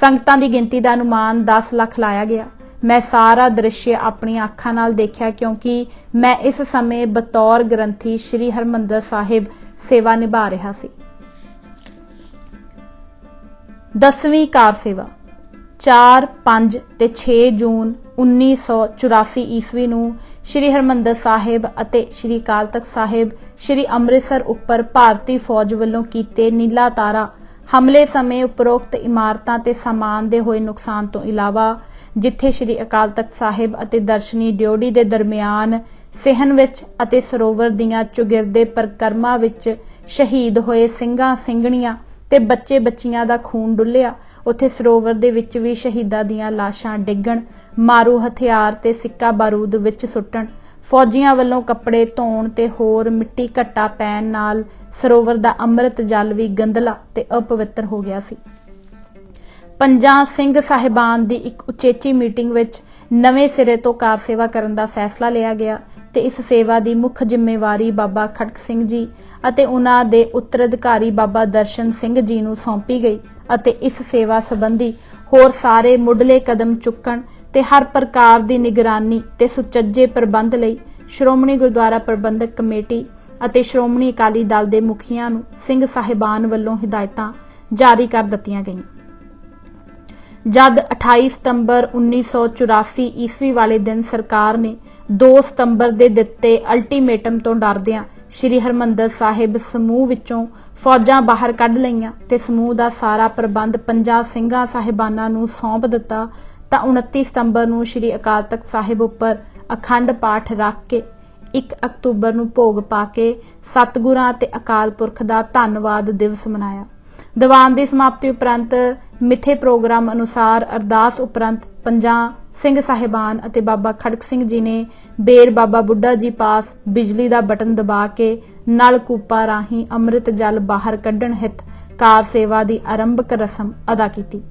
ਸੰਗਤਾਂ ਦੀ ਗਿਣਤੀ ਦਾ ਅਨੁਮਾਨ 10 ਲੱਖ ਲਾਇਆ ਗਿਆ। ਮੈਂ ਸਾਰਾ ਦ੍ਰਿਸ਼ ਆਪਣੀਆਂ ਅੱਖਾਂ ਨਾਲ ਦੇਖਿਆ ਕਿਉਂਕਿ ਮੈਂ ਇਸ ਸਮੇਂ ਬਤੌਰ ਗ੍ਰੰਥੀ ਸ੍ਰੀ ਹਰਿਮੰਦਰ ਸਾਹਿਬ ਸੇਵਾ ਨਿਭਾ ਰਿਹਾ ਸੀ। 10ਵੀਂ ਕਾਰ ਸੇਵਾ 4, 5 ਤੇ 6 ਜੂਨ 1984 ਈਸਵੀ ਨੂੰ ਸ੍ਰੀ ਹਰਿਮੰਦਰ ਸਾਹਿਬ ਅਤੇ ਸ੍ਰੀ ਅਕਾਲ ਤਖ਼ਤ ਸਾਹਿਬ ਸ੍ਰੀ ਅੰਮ੍ਰਿਤਸਰ ਉੱਪਰ ਭਾਰਤੀ ਫੌਜ ਵੱਲੋਂ ਕੀਤੇ ਨੀਲਾ ਤਾਰਾ ਹਮਲੇ ਸਮੇਂ ਉਪਰੋਕਤ ਇਮਾਰਤਾਂ ਤੇ ਸਾਮਾਨ ਦੇ ਹੋਏ ਨੁਕਸਾਨ ਤੋਂ ਇਲਾਵਾ ਜਿੱਥੇ ਸ੍ਰੀ ਅਕਾਲ ਤਖ਼ਤ ਸਾਹਿਬ ਅਤੇ ਦਰਸ਼ਨੀ ਡਿਓਢੀ ਦੇ ਦਰਮਿਆਨ ਸਿਹਨ ਵਿੱਚ ਅਤੇ ਸਰੋਵਰ ਦੀਆਂ ਚੁਗਿਰਦੇ ਪਰਿਕਰਮਾ ਵਿੱਚ ਸ਼ਹੀਦ ਹੋਏ ਸਿੰਘਾਂ ਸਿੰਘਣੀਆਂ ਤੇ ਬੱਚੇ ਬੱਚੀਆਂ ਦਾ ਖੂਨ ਡੁੱਲਿਆ, ਉੱਥੇ ਸਰੋਵਰ ਦੇ ਵਿੱਚ ਵੀ ਸ਼ਹੀਦਾਂ ਦੀਆਂ ਲਾਸ਼ਾਂ ਡਿੱਗਣ, ਮਾਰੂ ਹਥਿਆਰ ਤੇ ਸਿੱਕਾ ਬਾਰੂਦ ਵਿੱਚ ਸੁੱਟਣ, ਫੌਜੀਆਂ ਵੱਲੋਂ ਕੱਪੜੇ ਧੋਣ ਤੇ ਹੋਰ ਮਿੱਟੀ ਘੱਟਾ ਪੈਣ ਨਾਲ ਸਰੋਵਰ ਦਾ ਅੰਮ੍ਰਿਤ ਜਲ ਵੀ ਗੰਧਲਾ ਤੇ ਅਪਵਿੱਤਰ ਹੋ ਗਿਆ ਸੀ। ਪੰਜਾਂ ਸਿੰਘ ਸਾਹਿਬਾਨ ਦੀ ਇੱਕ ਉਚੇਚੀ ਮੀਟਿੰਗ ਵਿੱਚ ਨਵੇਂ ਸਿਰੇ ਤੋਂ ਕਾਰ ਸੇਵਾ ਕਰਨ ਦਾ ਫੈਸਲਾ ਲਿਆ ਗਿਆ ਤੇ ਇਸ ਸੇਵਾ ਦੀ ਮੁੱਖ ਜ਼ਿੰਮੇਵਾਰੀ ਬਾਬਾ ਖੜਕ ਸਿੰਘ ਜੀ ਅਤੇ ਉਹਨਾਂ ਦੇ ਉੱਤਰਾਧਿਕਾਰੀ ਬਾਬਾ ਦਰਸ਼ਨ ਸਿੰਘ ਜੀ ਨੂੰ ਸੌਂਪੀ ਗਈ ਅਤੇ ਇਸ ਸੇਵਾ ਸੰਬੰਧੀ ਹੋਰ ਸਾਰੇ ਮੁੱਢਲੇ ਕਦਮ ਚੁੱਕਣ ਤੇ ਹਰ ਪ੍ਰਕਾਰ ਦੀ ਨਿਗਰਾਨੀ ਤੇ ਸੁਚੱਜੇ ਪ੍ਰਬੰਧ ਲਈ ਸ਼੍ਰੋਮਣੀ ਗੁਰਦੁਆਰਾ ਪ੍ਰਬੰਧਕ ਕਮੇਟੀ ਅਤੇ ਸ਼੍ਰੋਮਣੀ ਅਕਾਲੀ ਦਲ ਦੇ ਮੁਖੀਆਂ ਨੂੰ ਸਿੰਘ ਸਾਹਿਬਾਨ ਵੱਲੋਂ ਹਿਦਾਇਤਾਂ ਜਾਰੀ ਕਰ ਦਿੱਤੀਆਂ ਗਈਆਂ। ਜਦ 28 ਸਤੰਬਰ 1984 ਈਸਵੀ ਵਾਲੇ ਦਿਨ ਸਰਕਾਰ ਨੇ 2 ਸਤੰਬਰ ਦੇ ਦਿੱਤੇ ਅਲਟੀਮੇਟਮ ਤੋਂ ਡਰਦਿਆਂ ਸ੍ਰੀ ਹਰਿਮੰਦਰ ਸਾਹਿਬ ਸਮੂਹ ਵਿੱਚੋਂ ਫੌਜਾਂ ਬਾਹਰ ਕੱਢ ਲਈਆਂ ਤੇ ਸਮੂਹ ਦਾ ਸਾਰਾ ਪ੍ਰਬੰਧ 50 ਸਿੰਘਾਂ ਸਾਹਿਬਾਨਾਂ ਨੂੰ ਸੌਂਪ ਦਿੱਤਾ ਤਾਂ 29 ਸਤੰਬਰ ਨੂੰ ਸ੍ਰੀ ਅਕਾਲ ਤਖ਼ਤ ਸਾਹਿਬ ਉੱਪਰ ਅਖੰਡ ਪਾਠ ਰੱਖ ਕੇ 1 ਅਕਤੂਬਰ ਨੂੰ ਭੋਗ ਪਾ ਕੇ ਸਤਿਗੁਰਾਂ ਤੇ ਅਕਾਲ ਪੁਰਖ ਦਾ ਧੰਨਵਾਦ ਦਿਵਸ ਮਨਾਇਆ। ਦੀਵਾਨ ਦੀ ਸਮਾਪਤੀ ਉਪਰੰਤ ਮਿੱਥੇ ਪ੍ਰੋਗਰਾਮ ਅਨੁਸਾਰ ਅਰਦਾਸ ਉਪਰੰਤ 50 ਸਿੰਘ ਸਾਹਿਬਾਨ ਅਤੇ ਬਾਬਾ ਖੜਕ ਸਿੰਘ ਜੀ ਨੇ ਬੇਰ ਬਾਬਾ ਬੁੱਢਾ ਜੀ ਪਾਸ ਬਿਜਲੀ ਦਾ ਬਟਨ ਦਬਾ ਕੇ ਨਲਕੂਪਾਂ ਰਾਹੀਂ ਅੰਮ੍ਰਿਤ ਜਲ ਬਾਹਰ ਕੱਢਣ ਹਿੱਤ ਕਾਰ ਸੇਵਾ ਦੀ ਆਰੰਭਕ ਰਸਮ ਅਦਾ ਕੀਤੀ।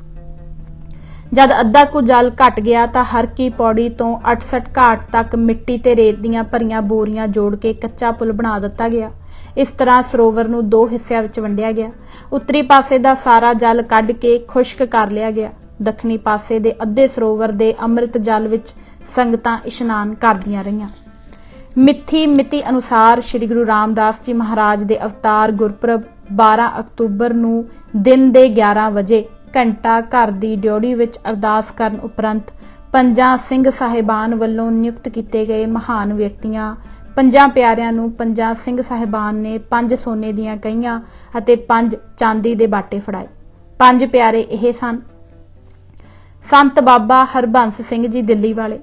ਜਦ ਅੱਧਾ ਕੁ ਜਲ ਘਟ ਗਿਆ ਤਾਂ ਹਰ ਕੀ ਪੌੜੀ ਤੋਂ 68 ਘਾਟ ਤੱਕ ਮਿੱਟੀ ਤੇ ਰੇਤ ਦੀਆਂ ਭਰੀਆਂ ਬੋਰੀਆਂ ਜੋੜ ਕੇ ਕੱਚਾ ਪੁਲ ਬਣਾ ਦਿੱਤਾ ਗਿਆ। ਇਸ ਤਰ੍ਹਾਂ ਸਰੋਵਰ ਨੂੰ 2 ਹਿੱਸਿਆਂ ਵਿੱਚ ਵੰਡਿਆ ਗਿਆ। ਉੱਤਰੀ ਪਾਸੇ ਦਾ ਸਾਰਾ ਜਲ ਕੱਢ ਕੇ ਖੁਸ਼ਕ ਕਰ ਲਿਆ ਗਿਆ। ਦੱਖਣੀ ਪਾਸੇ ਦੇ ਅੱਧੇ ਸਰੋਵਰ ਦੇ ਅੰਮ੍ਰਿਤ ਜਲ ਵਿੱਚ ਸੰਗਤਾਂ ਇਸ਼ਨਾਨ ਕਰਦੀਆਂ ਰਹੀਆਂ। ਮਿਤੀ ਅਨੁਸਾਰ ਸ੍ਰੀ ਗੁਰੂ ਰਾਮਦਾਸ ਜੀ ਮਹਾਰਾਜ ਦੇ ਅਵਤਾਰ ਗੁਰਪੁਰਬ 12 ਅਕਤੂਬਰ ਨੂੰ ਦਿਨ ਦੇ 11 ਵਜੇ ਘੰਟਾ ਘਰ ਦੀ ਡਿਓਢੀ ਵਿੱਚ ਅਰਦਾਸ ਕਰਨ ਉਪਰੰਤ 50 ਸਿੰਘ ਸਾਹਿਬਾਨ ਵੱਲੋਂ ਨਿਯੁਕਤ ਕੀਤੇ ਗਏ ਮਹਾਨ ਵਿਅਕਤੀਆਂ 5 ਪਿਆਰਿਆਂ ਨੂੰ 50 ਸਿੰਘ ਸਾਹਿਬਾਨ ਨੇ 5 ਸੋਨੇ ਦੀਆਂ ਕਹੀਆਂ ਅਤੇ 5 ਚਾਂਦੀ ਦੇ ਬਾਟੇ ਫੜਾਏ। 5 ਪਿਆਰੇ ਇਹ ਸਨ: ਸੰਤ ਬਾਬਾ ਹਰਬੰਸ ਸਿੰਘ ਜੀ ਦਿੱਲੀ ਵਾਲੇ,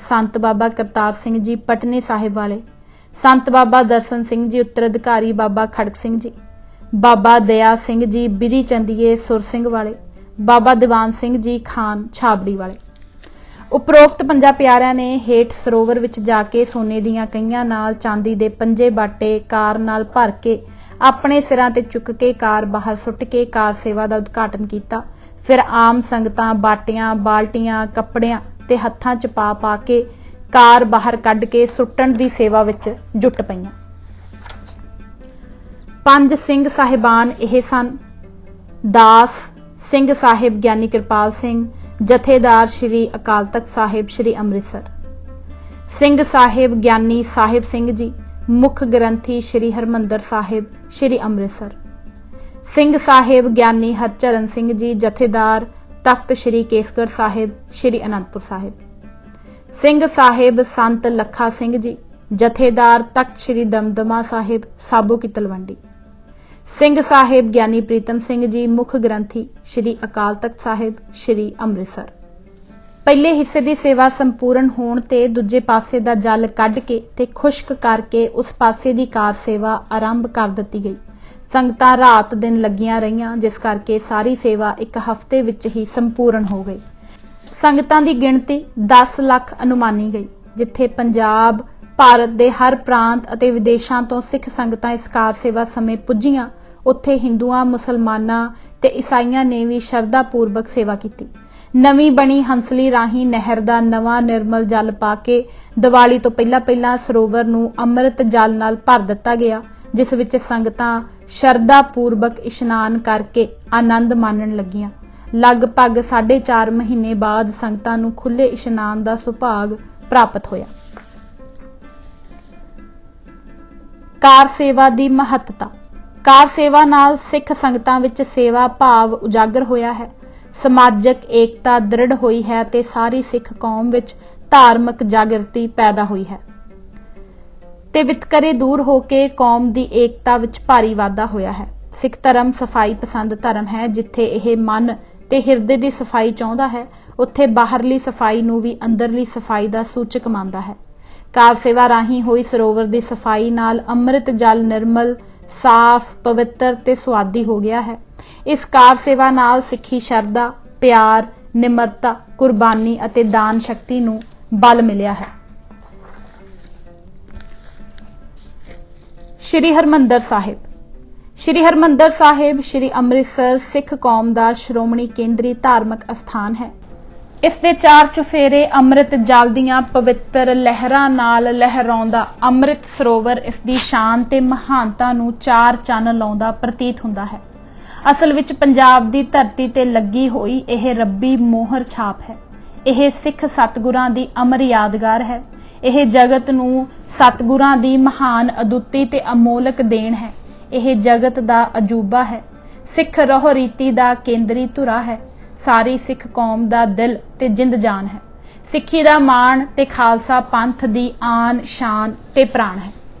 ਸੰਤ ਬਾਬਾ ਕਰਤਾਰ ਸਿੰਘ ਜੀ ਪਟਨੇ ਸਾਹਿਬ ਵਾਲੇ, ਸੰਤ ਬਾਬਾ ਦਰਸ਼ਨ ਸਿੰਘ ਜੀ ਉੱਤਰਾਧਿਕਾਰੀ ਬਾਬਾ ਖੜਕ ਸਿੰਘ ਜੀ, ਬਾਬਾ ਦਇਆ ਸਿੰਘ ਜੀ ਬਿਧੀ ਚੰਦੀਏ ਸੁਰ ਸਿੰਘ ਵਾਲੇ, ਬਾਬਾ ਦੀਵਾਨ ਸਿੰਘ ਜੀ ਖਾਨ ਛਾਬੜੀ ਵਾਲੇ। ਉਪਰੋਕਤ 5 ਪਿਆਰਿਆਂ ਨੇ ਹੇਠ ਸਰੋਵਰ ਵਿੱਚ ਜਾ ਕੇ ਸੋਨੇ ਦੀਆਂ ਕਹੀਆਂ ਨਾਲ ਚਾਂਦੀ ਦੇ 5 ਬਾਟੇ ਕਾਰ ਨਾਲ ਭਰ ਕੇ ਆਪਣੇ ਸਿਰਾਂ ਤੇ ਚੁੱਕ ਕੇ ਕਾਰ ਬਾਹਰ ਸੁੱਟ ਕੇ ਕਾਰ ਸੇਵਾ ਦਾ ਉਦਘਾਟਨ ਕੀਤਾ। ਫਿਰ ਆਮ ਸੰਗਤਾਂ ਬਾਟਿਆਂ, ਬਾਲਟੀਆਂ, ਕੱਪੜਿਆਂ ਤੇ ਹੱਥਾਂ 'ਚ ਪਾ ਕੇ ਕਾਰ ਬਾਹਰ ਕੱਢ ਕੇ ਸੁੱਟਣ ਦੀ ਸੇਵਾ ਵਿੱਚ ਜੁਟ ਪਈਆਂ। 5 ਸਿੰਘ ਸਾਹਿਬਾਨ ਇਹ ਸਨ: ਦਾਸ ਸਿੰਘ ਸਾਹਿਬ ਗਿਆਨੀ ਕਿਰਪਾਲ ਸਿੰਘ, ਜਥੇਦਾਰ ਸ਼੍ਰੀ ਅਕਾਲ ਤਖਤ ਸਾਹਿਬ ਸ਼੍ਰੀ ਅੰਮ੍ਰਿਤਸਰ; ਸਿੰਘ ਸਾਹਿਬ ਗਿਆਨੀ ਸਾਹਿਬ ਸਿੰਘ ਜੀ, ਮੁੱਖ ਗ੍ਰੰਥੀ ਸ਼੍ਰੀ ਹਰਿਮੰਦਰ ਸਾਹਿਬ ਸ਼੍ਰੀ ਅੰਮ੍ਰਿਤਸਰ; ਸਿੰਘ ਸਾਹਿਬ ਗਿਆਨੀ ਹਰਚਰਨ ਸਿੰਘ ਜੀ, ਜਥੇਦਾਰ ਤਖਤ ਸ਼੍ਰੀ ਕੇਸਗੜ੍ਹ ਸਾਹਿਬ ਸ਼੍ਰੀ ਅਨੰਦਪੁਰ ਸਾਹਿਬ; ਸਿੰਘ ਸਾਹਿਬ ਸੰਤ ਲੱਖਾ ਸਿੰਘ ਜੀ, ਜਥੇਦਾਰ ਤਖਤ ਸ਼੍ਰੀ ਦਮਦਮਾ ਸਾਹਿਬ ਸਾਬੋ ਕੀ ਤਲਵੰਡੀ; ਸਿੰਘ ਸਾਹਿਬ ਗਿਆਨੀ ਪ੍ਰੀਤਮ ਸਿੰਘ ਜੀ, ਮੁੱਖ ਗ੍ਰੰਥੀ ਸ਼੍ਰੀ ਅਕਾਲ ਤਖਤ ਸਾਹਿਬ ਸ਼੍ਰੀ ਅੰਮ੍ਰਿਤਸਰ। ਪਹਿਲੇ ਹਿੱਸੇ ਦੀ ਸੇਵਾ ਸੰਪੂਰਨ ਹੋਣ ਤੇ ਦੂਜੇ ਪਾਸੇ ਦਾ ਜਲ ਕੱਢ ਕੇ ਤੇ ਖੁਸ਼ਕ ਕਰਕੇ ਉਸ ਪਾਸੇ ਦੀ ਕਾਰ ਸੇਵਾ ਆਰੰਭ ਕਰ ਦਿੱਤੀ ਗਈ। ਸੰਗਤਾਂ ਰਾਤ ਦਿਨ ਲੱਗੀਆਂ ਰਹੀਆਂ, ਜਿਸ ਕਰਕੇ ਸਾਰੀ ਸੇਵਾ ਇੱਕ ਹਫ਼ਤੇ ਵਿੱਚ ਹੀ ਸੰਪੂਰਨ ਹੋ ਗਈ। ਸੰਗਤਾਂ ਦੀ ਗਿਣਤੀ 10 ਲੱਖ ਅਨੁਮਾਨੀ ਗਈ। ਜਿੱਥੇ ਪੰਜਾਬ, ਭਾਰਤ ਦੇ ਹਰ ਪ੍ਰਾਂਤ ਅਤੇ ਵਿਦੇਸ਼ਾਂ ਤੋਂ ਸਿੱਖ ਸੰਗਤਾਂ ਇਸ ਕਾਰ ਸੇਵਾ ਸਮੇਂ ਪੁੱਜੀਆਂ, ਉੱਥੇ ਹਿੰਦੂਆਂ, ਮੁਸਲਮਾਨਾਂ ਤੇ ਈਸਾਈਆਂ ਨੇ ਵੀ ਸ਼ਰਧਾ ਪੂਰਵਕ ਸੇਵਾ ਕੀਤੀ। ਨਵੀਂ ਬਣੀ ਹੰਸਲੀ ਰਾਹੀਂ ਨਹਿਰ ਦਾ ਨਵਾਂ ਨਿਰਮਲ ਜਲ ਪਾ ਕੇ ਦੀਵਾਲੀ ਤੋਂ ਪਹਿਲਾਂ ਸਰੋਵਰ ਨੂੰ ਅੰਮ੍ਰਿਤ ਜਲ ਨਾਲ ਭਰ ਦਿੱਤਾ ਗਿਆ, ਜਿਸ ਵਿੱਚ ਸੰਗਤਾਂ ਸ਼ਰਧਾ ਪੂਰਵਕ ਇਸ਼ਨਾਨ ਕਰਕੇ ਆਨੰਦ ਮਾਣਨ ਲੱਗੀਆਂ। ਲਗਭਗ 4.5 ਮਹੀਨੇ ਬਾਅਦ ਸੰਗਤਾਂ ਨੂੰ ਖੁੱਲ੍ਹੇ ਇਸ਼ਨਾਨ ਦਾ ਸੁਭਾਗ ਪ੍ਰਾਪਤ ਹੋਇਆ। ਕਾਰ ਸੇਵਾ ਦੀ ਮਹੱਤਤਾ। ਕਾਰ ਸੇਵਾ ਨਾਲ ਸਿੱਖ ਸੰਗਤਾਂ ਵਿੱਚ ਸੇਵਾ ਭਾਵ ਉਜਾਗਰ ਹੋਇਆ ਹੈ, ਸਮਾਜਿਕ ਏਕਤਾ ਦ੍ਰਿੜ ਹੋਈ ਹੈ ਤੇ ਸਾਰੀ ਸਿੱਖ ਕੌਮ ਵਿੱਚ ਧਾਰਮਿਕ ਜਾਗਰਤੀ ਪੈਦਾ ਹੋਈ ਹੈ ਤੇ ਵਿਤਕਰੇ ਦੂਰ ਹੋ ਕੇ ਕੌਮ ਦੀ ਏਕਤਾ ਵਿੱਚ ਭਾਰੀ ਵਾਧਾ ਹੋਇਆ ਹੈ। ਸਿੱਖ ਧਰਮ ਸਫਾਈ ਪਸੰਦ ਧਰਮ ਹੈ। ਜਿੱਥੇ ਇਹ ਮਨ ਤੇ ਹਿਰਦੇ ਦੀ ਸਫਾਈ ਚਾਹੁੰਦਾ ਹੈ, ਉੱਥੇ ਬਾਹਰਲੀ ਸਫਾਈ ਨੂੰ ਵੀ ਅੰਦਰਲੀ ਸਫਾਈ ਦਾ ਸੂਚਕ ਮੰਨਦਾ ਹੈ। ਕਾਰ ਸੇਵਾ ਰਾਹੀਂ ਹੋਈ ਸਰੋਵਰ ਦੀ ਸਫਾਈ ਨਾਲ ਅੰਮ੍ਰਿਤ ਜਲ ਨਿਰਮਲ, ਸਾਫ਼, ਪਵਿੱਤਰ ਤੇ ਸੁਆਦੀ ਹੋ ਗਿਆ ਹੈ। ਇਸ ਕਾਰ ਸੇਵਾ ਨਾਲ ਸਿੱਖੀ ਸ਼ਰਧਾ, ਪਿਆਰ, ਨਿਮਰਤਾ, ਕੁਰਬਾਨੀ ਅਤੇ ਦਾਨ ਸ਼ਕਤੀ ਨੂੰ ਬਲ ਮਿਲਿਆ ਹੈ। ਸ਼੍ਰੀ ਹਰਿਮੰਦਰ ਸਾਹਿਬ। ਸ਼੍ਰੀ ਹਰਿਮੰਦਰ ਸਾਹਿਬ ਸ਼੍ਰੀ ਅੰਮ੍ਰਿਤਸਰ ਸਿੱਖ ਕੌਮ ਦਾ ਸ਼੍ਰੋਮਣੀ ਕੇਂਦਰੀ ਧਾਰਮਿਕ ਅਸਥਾਨ ਹੈ। ਇਸ ਦੇ 4 ਚੁਫੇਰੇ ਅੰਮ੍ਰਿਤ ਜਲ ਦੀਆਂ ਪਵਿੱਤਰ ਲਹਿਰਾਂ ਨਾਲ ਲਹਿਰਾਉਂਦਾ ਅੰਮ੍ਰਿਤ ਸਰੋਵਰ ਇਸ ਦੀ ਸ਼ਾਨ ਤੇ ਮਹਾਨਤਾ ਨੂੰ 4 ਚੰਨ ਲਾਉਂਦਾ ਪ੍ਰਤੀਤ ਹੁੰਦਾ ਹੈ। ਅਸਲ ਵਿੱਚ ਪੰਜਾਬ ਦੀ ਧਰਤੀ ਤੇ ਲੱਗੀ ਹੋਈ ਇਹ ਰੱਬੀ ਮੋਹਰ ਛਾਪ ਹੈ। ਇਹ ਸਿੱਖ ਸਤਿਗੁਰਾਂ ਦੀ ਅਮਰ ਯਾਦਗਾਰ ਹੈ। ਇਹ ਜਗਤ ਨੂੰ ਸਤਿਗੁਰਾਂ ਦੀ ਮਹਾਨ ਅਦੁੱਤੀ ਤੇ ਅਮੋਲਕ ਦੇਣ ਹੈ। ਇਹ ਜਗਤ ਦਾ ਅਜੂਬਾ ਹੈ। ਸਿੱਖ ਰਹੁ ਰੀਤੀ ਦਾ ਕੇਂਦਰੀ ਧੁਰਾ ਹੈ। ਸਾਰੀ ਸਿੱਖ ਕੌਮ ਦਾ ਦਿਲ ਤੇ ਜਿੰਦ ਜਾਨ ਹੈ। ਸਿੱਖੀ ਦਾ ਮਾਣ ਤੇ ਖਾਲਸਾ ਪੰਥ ਦੀ ਆਨ, ਸ਼ਾਨ ਤੇ ਪ੍ਰਾਣ ਹੈ।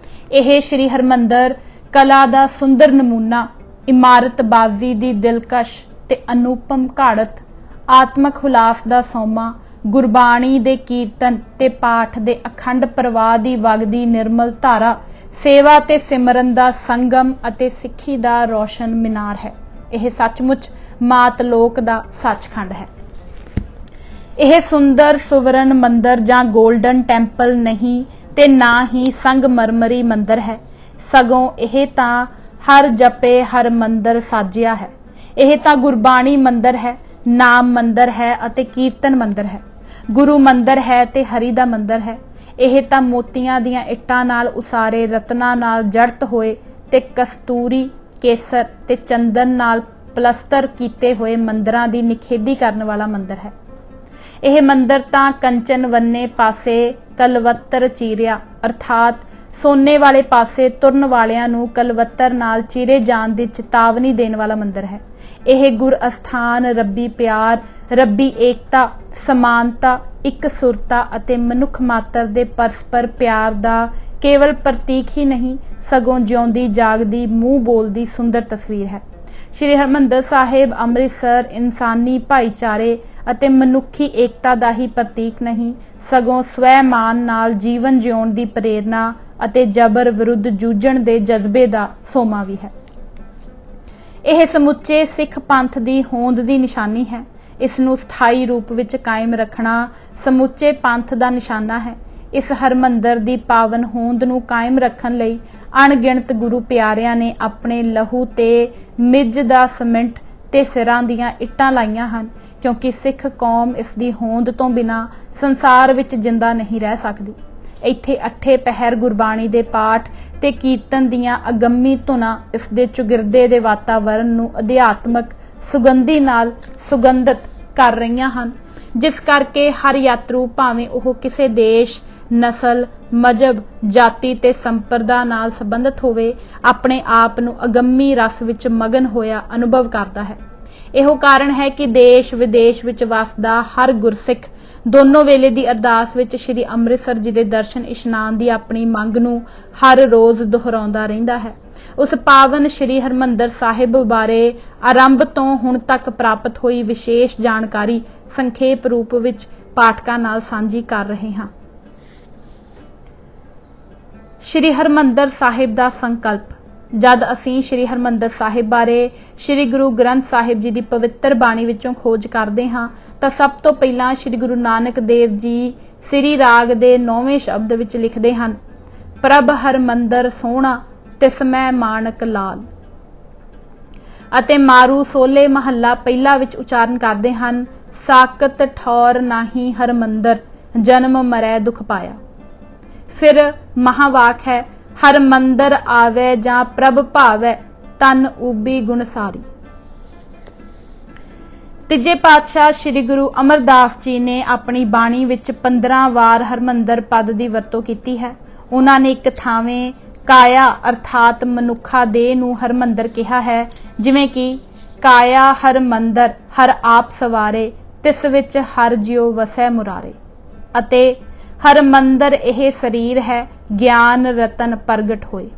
ਇਹ ਸ਼੍ਰੀ ਹਰਿਮੰਦਰ ਕਲਾ ਦਾ ਸੁੰਦਰ ਨਮੂਨਾ, ਇਮਾਰਤਬਾਜ਼ੀ ਦੀ ਦਿਲਕਸ਼ ਤੇ ਅਨੂਪਮ ਘਾੜਤ, ਆਤਮਕ ਹੁਲਾਸ ਦਾ ਸੋਮਾ, ਗੁਰਬਾਣੀ ਦੇ ਕੀਰਤਨ ਤੇ ਪਾਠ ਦੇ ਅਖੰਡ ਪ੍ਰਵਾਹ ਦੀ ਵਗਦੀ ਨਿਰਮਲ ਧਾਰਾ, ਸੇਵਾ ਤੇ ਸਿਮਰਨ ਦਾ ਸੰਗਮ ਅਤੇ ਸਿੱਖੀ ਦਾ ਰੋਸ਼ਨ ਮੀਨਾਰ ਹੈ। ਇਹ ਸੱਚਮੁੱਚ ਮਾਤ ਲੋਕ ਦਾ ਸੱਚਖੰਡ ਹੈ। ਇਹ ਸੁੰਦਰ ਸੁਵਰਨ ਮੰਦਰ ਜਾਂ ਗੋਲਡਨ ਟੈਂਪਲ ਨਹੀਂ ਤੇ ਨਾ ਹੀ ਸੰਗਮਰਮਰੀ ਮੰਦਰ ਹੈ, ਸਗੋਂ ਇਹ ਤਾਂ ਹਰ ਜਪੇ ਹਰ ਮੰਦਰ ਸਾਜਿਆ ਹੈ। ਇਹ ਤਾਂ ਗੁਰਬਾਣੀ ਮੰਦਰ ਹੈ, ਨਾਮ ਮੰਦਰ ਹੈ ਅਤੇ ਕੀਰਤਨ ਮੰਦਰ ਹੈ। ਗੁਰੂ ਮੰਦਰ ਹੈ ਤੇ ਹਰੀ ਦਾ ਮੰਦਰ ਹੈ। ਇਹ ਤਾਂ ਮੋਤੀਆਂ ਦੀਆਂ ਇੱਟਾਂ ਨਾਲ ਉਸਾਰੇ, ਰਤਨਾਂ ਨਾਲ ਜੜਤ ਹੋਏ ਤੇ ਕਸਤੂਰੀ, ਕੇਸਰ ਤੇ ਚੰਦਨ ਨਾਲ ਪਲਸਤਰ ਕੀਤੇ ਹੋਏ ਮੰਦਰਾਂ ਦੀ ਨਿਖੇਧੀ ਕਰਨ ਵਾਲਾ ਮੰਦਰ ਹੈ। ਇਹ ਮੰਦਰ ਤਾਂ ਕੰਚਨ ਵੰਨੇ ਪਾਸੇ ਕਲਵੱਤਰ ਚੀਰਿਆ, ਅਰਥਾਤ ਸੋਨੇ ਵਾਲੇ ਪਾਸੇ ਤੁਰਨ ਵਾਲਿਆਂ ਨੂੰ ਕਲਵੱਤਰ ਨਾਲ ਚੀਰੇ ਜਾਣ ਦੀ ਚੇਤਾਵਨੀ ਦੇਣ ਵਾਲਾ ਮੰਦਰ ਹੈ। ਇਹ ਗੁਰ ਅਸਥਾਨ ਰੱਬੀ ਪਿਆਰ, ਰੱਬੀ ਏਕਤਾ, ਸਮਾਨਤਾ, ਇੱਕ ਸੁਰਤਾ ਅਤੇ ਮਨੁੱਖ ਮਾਤਰ ਦੇ ਪਰਸਪਰ ਪਿਆਰ ਦਾ ਕੇਵਲ ਪ੍ਰਤੀਕ ਹੀ ਨਹੀਂ, ਸਗੋਂ ਜਿਉਂਦੀ ਜਾਗਦੀ ਮੂੰਹ ਬੋਲਦੀ ਸੁੰਦਰ ਤਸਵੀਰ ਹੈ। ਸ਼੍ਰੀ ਹਰਿਮੰਦਰ ਸਾਹਿਬ ਅੰਮ੍ਰਿਤਸਰ ਇਨਸਾਨੀ ਭਾਈਚਾਰੇ ਅਤੇ ਮਨੁੱਖੀ ਏਕਤਾ ਦਾ ਹੀ ਪ੍ਰਤੀਕ ਨਹੀਂ, ਸਗੋਂ ਸਵੈਮਾਨ ਨਾਲ ਜੀਵਨ ਜਿਉਣ ਦੀ ਪ੍ਰੇਰਨਾ ਅਤੇ ਜਬਰ ਵਿਰੁੱਧ ਜੂਝਣ ਦੇ ਜਜ਼ਬੇ ਦਾ ਸੋਮਾ ਵੀ ਹੈ। ਇਹ ਸਮੁੱਚੇ ਸਿੱਖ ਪੰਥ ਦੀ ਹੋਂਦ ਦੀ ਨਿਸ਼ਾਨੀ ਹੈ। ਇਸ ਨੂੰ ਸਥਾਈ ਰੂਪ ਵਿੱਚ ਕਾਇਮ ਰੱਖਣਾ ਸਮੁੱਚੇ ਪੰਥ ਦਾ ਨਿਸ਼ਾਨਾ ਹੈ। ਇਸ ਹਰਿਮੰਦਰ ਦੀ ਪਾਵਨ ਹੋਂਦ ਨੂੰ ਕਾਇਮ ਰੱਖਣ ਲਈ ਅਣਗਿਣਤ ਗੁਰੂ ਪਿਆਰਿਆਂ ਨੇ ਆਪਣੇ ਲਹੂ ਤੇ ਮਿੱਝ ਦਾ ਸੀਮੈਂਟ ਤੇ ਸਿਰਾਂ ਦੀਆਂ ਇੱਟਾਂ ਲਾਈਆਂ ਹਨ। क्योंकि सिख कौम इसकी होंद तो बिना संसार विच जिंदा नहीं रह सकती। ਇੱਥੇ अठे पहर गुरबाणी ਦੇ पाठ ਤੇ ਕੀਰਤਨ ਦੀਆਂ ਅਗੰਮੀ ਧੁਨਾਂ ਇਸ ਦੇ ਚੁਗਿਰਦੇ ਦੇ ਵਾਤਾਵਰਣ ਨੂੰ ਅਧਿਆਤਮਕ ਸੁਗੰਧੀ ਨਾਲ ਸੁਗੰਧਿਤ ਕਰ ਰਹੀਆਂ ਹਨ, ਜਿਸ ਕਰਕੇ ਹਰ ਯਾਤਰੂ ਭਾਵੇਂ ਉਹ ਕਿਸੇ ਦੇਸ਼, ਨਸਲ, ਮਜ਼ਹਬ, ਜਾਤੀ ਤੇ ਸੰਪਰਦਾ ਨਾਲ ਸੰਬੰਧਿਤ ਹੋਵੇ, ਆਪਣੇ ਆਪ ਨੂੰ ਅਗੰਮੀ ਰਸ ਵਿੱਚ ਮਗਨ ਹੋਇਆ ਅਨੁਭਵ ਕਰਦਾ ਹੈ। ਇਹੋ ਕਾਰਨ ਹੈ ਕਿ ਦੇਸ਼ ਵਿਦੇਸ਼ ਵਿੱਚ ਵਸਦਾ ਹਰ ਗੁਰਸਿੱਖ ਦੋਨੋਂ ਵੇਲੇ ਦੀ ਅਰਦਾਸ ਵਿੱਚ ਸ਼੍ਰੀ ਅੰਮ੍ਰਿਤਸਰ ਜੀ ਦੇ ਦਰਸ਼ਨ ਇਸ਼ਨਾਨ ਦੀ ਆਪਣੀ ਮੰਗ ਨੂੰ ਹਰ ਰੋਜ਼ ਦੁਹਰਾਉਂਦਾ ਰਹਿੰਦਾ ਹੈ। ਉਸ ਪਾਵਨ ਸ਼੍ਰੀ ਹਰਿਮੰਦਰ ਸਾਹਿਬ ਬਾਰੇ ਆਰੰਭ ਤੋਂ ਹੁਣ ਤੱਕ ਪ੍ਰਾਪਤ ਹੋਈ ਵਿਸ਼ੇਸ਼ ਜਾਣਕਾਰੀ ਸੰਖੇਪ ਰੂਪ ਵਿੱਚ ਪਾਠਕਾਂ ਨਾਲ ਸਾਂਝੀ ਕਰ ਰਹੇ ਹਾਂ। ਸ਼੍ਰੀ ਹਰਿਮੰਦਰ ਸਾਹਿਬ ਦਾ ਸੰਕਲਪ। ਜਦ ਅਸੀਂ ਸ਼੍ਰੀ ਹਰਿਮੰਦਰ ਸਾਹਿਬ ਬਾਰੇ ਸ਼੍ਰੀ ਗੁਰੂ ਗ੍ਰੰਥ ਸਾਹਿਬ ਜੀ ਦੀ ਪਵਿੱਤਰ ਬਾਣੀ ਵਿੱਚੋਂ ਖੋਜ ਕਰਦੇ ਹਾਂ ਤਾਂ ਸਭ ਤੋਂ ਪਹਿਲਾਂ ਸ਼੍ਰੀ ਗੁਰੂ ਨਾਨਕ ਦੇਵ ਜੀ ਸ੍ਰੀ ਰਾਗ ਦੇ 9ਵੇਂ ਸ਼ਬਦ ਵਿੱਚ ਲਿਖਦੇ ਹਨ, ਪ੍ਰਭ ਹਰਿਮੰਦਰ ਸੋਹਣਾ ਤਿਸਮੈ ਮਾਣਕ ਲਾਲ, ਅਤੇ ਮਾਰੂ ਸੋਲੇ ਮਹੱਲਾ ਪਹਿਲਾ ਵਿੱਚ ਉਚਾਰਨ ਕਰਦੇ ਹਨ, ਸਾਕਤ ਠੌਰ ਨਾਹੀ ਹਰਿਮੰਦਰ ਜਨਮ ਮਰੈ ਦੁਖ ਪਾਇਆ। ਫਿਰ ਮਹਾਵਾਕ ਹੈ, ਹਰਿਮੰਦਰ ਆਵੈ ਜਾਂ ਪ੍ਰਭ ਭਾਵੈ ਤਨ ਊਬੀ ਗੁਣ ਸਾਰੀ। ਤੀਜੇ ਪਾਤਸ਼ਾਹ ਸ਼੍ਰੀ ਗੁਰੂ ਅਮਰਦਾਸ ਜੀ ਨੇ ਆਪਣੀ ਬਾਣੀ ਵਿੱਚ 15 ਵਾਰ ਹਰਿਮੰਦਰ ਪਦ ਦੀ ਵਰਤੋਂ ਕੀਤੀ ਹੈ। ਉਹਨਾਂ ਨੇ ਇੱਕ ਥਾਵੇਂ ਕਾਇਆ ਅਰਥਾਤ ਮਨੁੱਖਾ ਦੇਹ ਨੂੰ ਹਰਿਮੰਦਰ ਕਿਹਾ ਹੈ, ਜਿਵੇਂ ਕਿ ਕਾਇਆ ਹਰਿਮੰਦਰ ਹਰ ਆਪ ਸਵਾਰੇ, ਤਿਸ ਵਿੱਚ ਹਰ ਜਿਉ ਵਸੈ ਮੁਰਾਰੇ, ਅਤੇ ਹਰਿਮੰਦਰ ਇਹ ਸਰੀਰ ਹੈ ਗਿਆਨ ਰਤਨ ਪ੍ਰਗਟ ਹੋਏ,